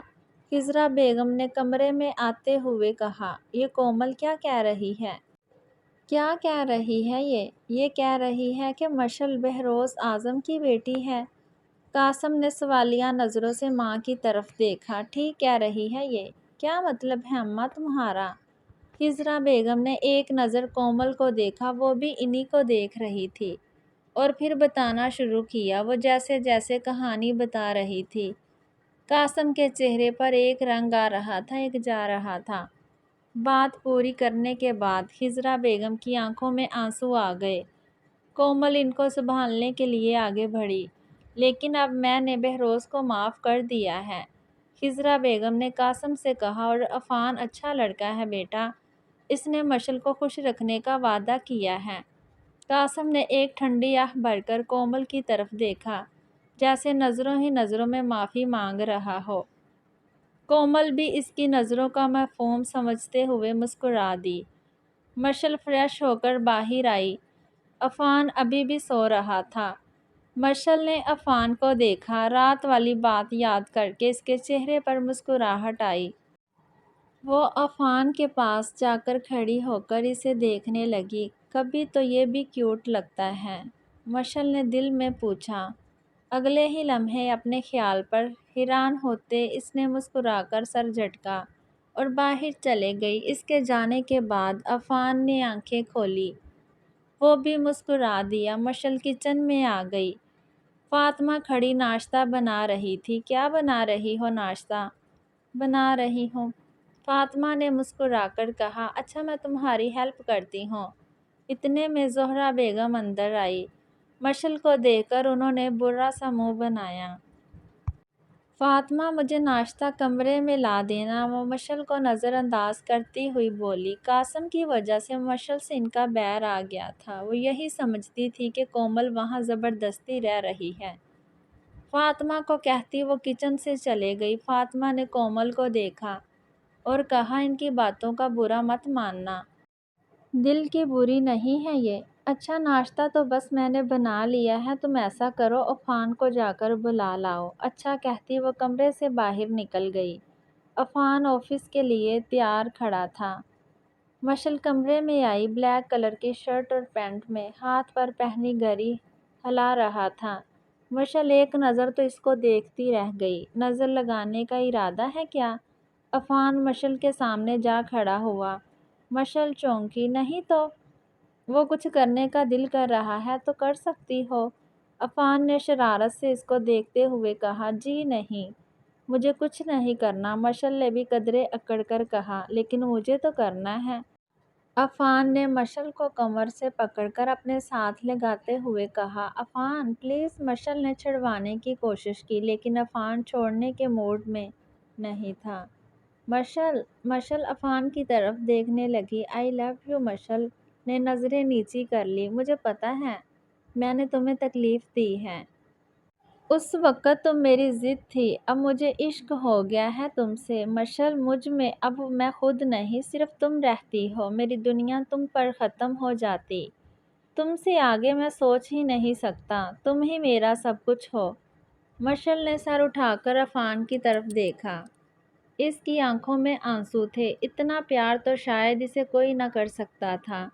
خضرا بیگم نے کمرے میں آتے ہوئے کہا۔ یہ کومل کیا کہہ رہی ہے؟ کیا کہہ رہی ہے یہ کہہ رہی ہے کہ مشعل بہروز اعظم کی بیٹی ہے۔ قاسم نے سوالیہ نظروں سے ماں کی طرف دیکھا۔ ٹھیک کہہ رہی ہے یہ؟ کیا مطلب ہے اماں تمہارا؟ خضرا بیگم نے ایک نظر کومل کو دیکھا، وہ بھی انہی کو دیکھ رہی تھی، اور پھر بتانا شروع کیا۔ وہ جیسے جیسے کہانی بتا رہی تھی، قاسم کے چہرے پر ایک رنگ آ رہا تھا، ایک جا رہا تھا۔ بات پوری کرنے کے بعد خضرا بیگم کی آنکھوں میں آنسو آ گئے۔ کومل ان کو سنبھالنے کے لیے آگے بڑھی۔ لیکن اب میں نے بہروز کو معاف کر دیا ہے، خضرا بیگم نے قاسم سے کہا، اور عفان اچھا لڑکا ہے بیٹا، اس نے مشعل کو خوش رکھنے کا وعدہ کیا ہے۔ قاسم نے ایک ٹھنڈی آہ بھر کر کومل کی طرف دیکھا، جیسے نظروں ہی نظروں میں معافی مانگ رہا ہو۔ کومل بھی اس کی نظروں کا مفہوم سمجھتے ہوئے مسکرا دی۔ مشعل فریش ہو کر باہر آئی۔ عفان ابھی بھی سو رہا تھا۔ مشعل نے عفان کو دیکھا۔ رات والی بات یاد کر کے اس کے چہرے پر مسکراہٹ آئی۔ وہ عفان کے پاس جا کر کھڑی ہو کر اسے دیکھنے لگی۔ کبھی تو یہ بھی کیوٹ لگتا ہے، مشعل نے دل میں پوچھا۔ اگلے ہی لمحے اپنے خیال پر حیران ہوتے اس نے مسکرا کر سر جھٹکا اور باہر چلے گئی۔ اس کے جانے کے بعد عفان نے آنکھیں کھولی، وہ بھی مسکرا دیا۔ مشعل کچن میں آ گئی۔ فاطمہ کھڑی ناشتہ بنا رہی تھی۔ کیا بنا رہی ہو؟ ناشتہ بنا رہی ہوں، فاطمہ نے مسکرا کر کہا۔ اچھا، میں تمہاری ہیلپ کرتی ہوں۔ اتنے میں زہرا بیگم اندر آئی۔ مشعل کو دیکھ کر انہوں نے برا سا منہ بنایا۔ فاطمہ، مجھے ناشتہ کمرے میں لا دینا، وہ مشعل کو نظر انداز کرتی ہوئی بولی۔ قاسم کی وجہ سے مشعل سے ان کا بیر آ گیا تھا۔ وہ یہی سمجھتی تھی کہ کومل وہاں زبردستی رہ رہی ہے۔ فاطمہ کو کہتی وہ کچن سے چلے گئی۔ فاطمہ نے کومل کو دیکھا اور کہا، ان کی باتوں کا برا مت ماننا، دل کی بری نہیں ہے یہ۔ اچھا، ناشتہ تو بس میں نے بنا لیا ہے، تم ایسا کرو عفان کو جا کر بلا لاؤ۔ اچھا کہتی وہ کمرے سے باہر نکل گئی۔ عفان آفس کے لیے تیار کھڑا تھا۔ مشعل کمرے میں آئی، بلیک کلر کی شرٹ اور پینٹ میں، ہاتھ پر پہنی گھڑی ہلا رہا تھا۔ مشعل ایک نظر تو اس کو دیکھتی رہ گئی۔ نظر لگانے کا ارادہ ہے کیا؟ عفان مشعل کے سامنے جا کھڑا ہوا۔ مشعل چونکی۔ نہیں تو؟ وہ کچھ کرنے کا دل کر رہا ہے تو کر سکتی ہو۔ عفان نے شرارت سے اس کو دیکھتے ہوئے کہا، جی نہیں، مجھے کچھ نہیں کرنا۔ مشعل نے بھی قدرے اکڑ کر کہا، لیکن مجھے تو کرنا ہے۔ عفان نے مشعل کو کمر سے پکڑ کر اپنے ساتھ لگاتے ہوئے کہا، عفان پلیز۔ مشعل نے چھڑوانے کی کوشش کی لیکن عفان چھوڑنے کے موڈ میں نہیں تھا۔ مشعل عفان کی طرف دیکھنے لگی۔ آئی لو یو۔ مشعل نے نظریں نیچی کر لی۔ مجھے پتہ ہے میں نے تمہیں تکلیف دی ہے۔ اس وقت تم میری ضد تھی، اب مجھے عشق ہو گیا ہے تم سے۔ مشعل مجھ میں اب میں خود نہیں، صرف تم رہتی ہو۔ میری دنیا تم پر ختم ہو جاتی۔ تم سے آگے میں سوچ ہی نہیں سکتا۔ تم ہی میرا سب کچھ ہو۔ مشعل نے سر اٹھا کر عفان کی طرف دیکھا۔ اس کی آنکھوں میں آنسو تھے۔ اتنا پیار تو شاید اسے کوئی نہ کر سکتا تھا۔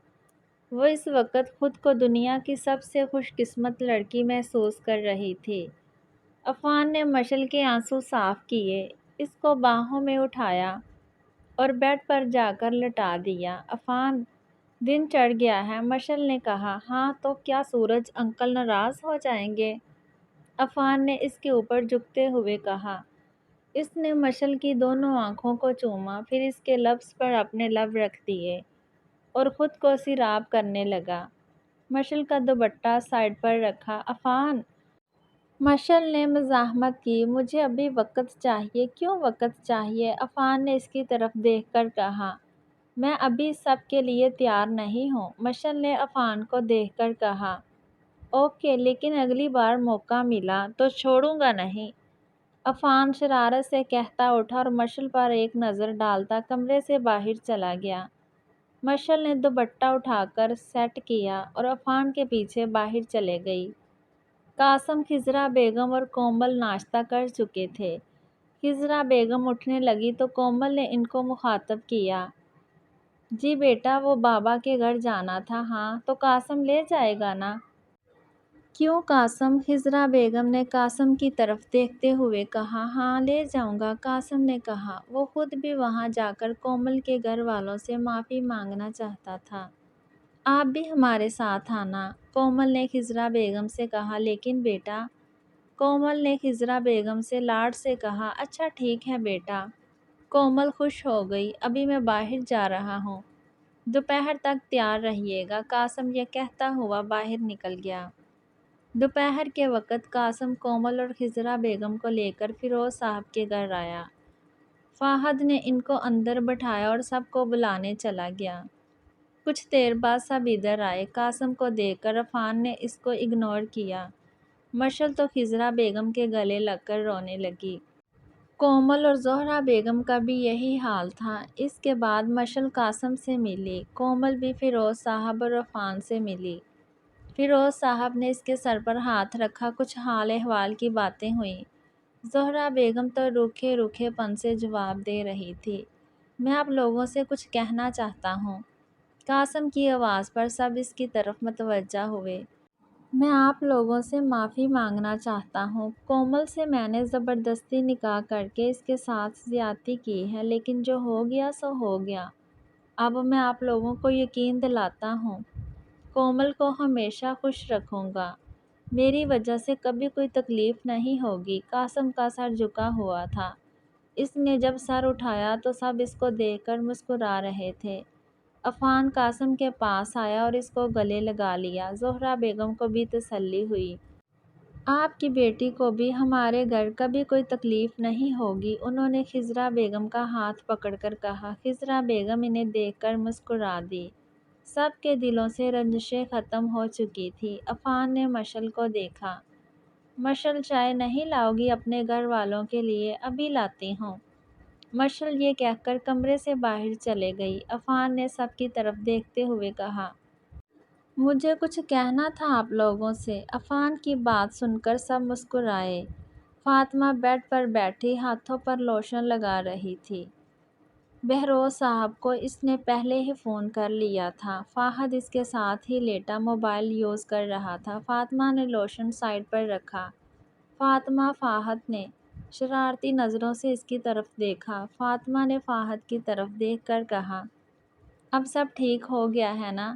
وہ اس وقت خود کو دنیا کی سب سے خوش قسمت لڑکی محسوس کر رہی تھی۔ عفان نے مشعل کے آنسو صاف کیے، اس کو باہوں میں اٹھایا اور بیڈ پر جا کر لٹا دیا۔ عفان دن چڑھ گیا ہے، مشعل نے کہا۔ ہاں تو کیا سورج انکل ناراض ہو جائیں گے؟ عفان نے اس کے اوپر جھکتے ہوئے کہا۔ اس نے مشعل کی دونوں آنکھوں کو چوما، پھر اس کے لبس پر اپنے لب رکھ دیے اور خود کو سیراب کرنے لگا۔ مشعل کا دوپٹہ سائیڈ پر رکھا۔ عفان، مشعل نے مزاحمت کی، مجھے ابھی وقت چاہیے۔ کیوں وقت چاہیے؟ عفان نے اس کی طرف دیکھ کر کہا۔ میں ابھی سب کے لیے تیار نہیں ہوں۔ مشعل نے عفان کو دیکھ کر کہا۔ اوکے، لیکن اگلی بار موقع ملا تو چھوڑوں گا نہیں۔ عفان شرارت سے کہتا اٹھا اور مشعل پر ایک نظر ڈالتا کمرے سے باہر چلا گیا۔ مشعل نے دوپٹہ اٹھا کر سیٹ کیا اور عفان کے پیچھے باہر چلے گئی۔ قاسم، خضرا بیگم اور کومل ناشتہ کر چکے تھے۔ خضرا بیگم اٹھنے لگی تو کومل نے ان کو مخاطب کیا، جی بیٹا، وہ بابا کے گھر جانا تھا۔ ہاں تو قاسم لے جائے گا نا؟ کیوں قاسم؟ خضرا بیگم نے قاسم کی طرف دیکھتے ہوئے کہا۔ ہاں لے جاؤں گا، قاسم نے کہا۔ وہ خود بھی وہاں جا کر کومل کے گھر والوں سے معافی مانگنا چاہتا تھا۔ آپ بھی ہمارے ساتھ آنا، کومل نے خضرا بیگم سے کہا۔ لیکن بیٹا، کومل نے خضرا بیگم سے لاڈ سے کہا۔ اچھا ٹھیک ہے بیٹا۔ کومل خوش ہو گئی۔ ابھی میں باہر جا رہا ہوں، دوپہر تک تیار رہیے گا۔ قاسم یہ کہتا ہوا باہر نکل گیا۔ دوپہر کے وقت قاسم کومل اور خضرا بیگم کو لے کر فیروز صاحب کے گھر آیا۔ فہد نے ان کو اندر بٹھایا اور سب کو بلانے چلا گیا۔ کچھ دیر بعد سب ادھر آئے۔ قاسم کو دیکھ کر عفان نے اس کو اگنور کیا۔ مشعل تو خضرا بیگم کے گلے لگ کر رونے لگی۔ کومل اور زہرا بیگم کا بھی یہی حال تھا۔ اس کے بعد مشعل قاسم سے ملی، کومل بھی فیروز صاحب اور عفان سے ملی۔ فیروز صاحب نے اس کے سر پر ہاتھ رکھا، کچھ حال احوال کی باتیں ہوئیں۔ زہرا بیگم تو روکھے روکھے پن سے جواب دے رہی تھی، میں آپ لوگوں سے کچھ کہنا چاہتا ہوں۔ قاسم کی آواز پر سب اس کی طرف متوجہ ہوئے۔ میں آپ لوگوں سے معافی مانگنا چاہتا ہوں۔ کومل سے میں نے زبردستی نکاح کر کے اس کے ساتھ زیادتی کی ہے، لیکن جو ہو گیا سو ہو گیا۔ اب میں آپ لوگوں کو یقین دلاتا ہوں، کومل کو ہمیشہ خوش رکھوں گا۔ میری وجہ سے کبھی کوئی تکلیف نہیں ہوگی۔ قاسم کا سر جھکا ہوا تھا۔ اس نے جب سر اٹھایا تو سب اس کو دیکھ کر مسکرا رہے تھے۔ عفان قاسم کے پاس آیا اور اس کو گلے لگا لیا۔ زہرا بیگم کو بھی تسلی ہوئی۔ آپ کی بیٹی کو بھی ہمارے گھر کبھی کوئی تکلیف نہیں ہوگی، انہوں نے خضرا بیگم کا ہاتھ پکڑ کر کہا۔ خضرا بیگم انہیں دیکھ کر مسکرا دی۔ سب کے دلوں سے رنجشیں ختم ہو چکی تھی۔ عفان نے مشعل کو دیکھا۔ مشعل، چائے نہیں لاؤ گی اپنے گھر والوں کے لیے؟ ابھی لاتی ہوں۔ مشعل یہ کہہ کر کمرے سے باہر چلے گئی۔ عفان نے سب کی طرف دیکھتے ہوئے کہا، مجھے کچھ کہنا تھا آپ لوگوں سے۔ عفان کی بات سن کر سب مسکرائے۔ فاطمہ بیڈ پر بیٹھی ہاتھوں پر لوشن لگا رہی تھی۔ بہروز صاحب کو اس نے پہلے ہی فون کر لیا تھا۔ فہد اس کے ساتھ ہی لیٹا موبائل یوز کر رہا تھا۔ فاطمہ نے لوشن سائیڈ پر رکھا۔ فاطمہ، فہد نے شرارتی نظروں سے اس کی طرف دیکھا۔ فاطمہ نے فہد کی طرف دیکھ کر کہا، اب سب ٹھیک ہو گیا ہے نا؟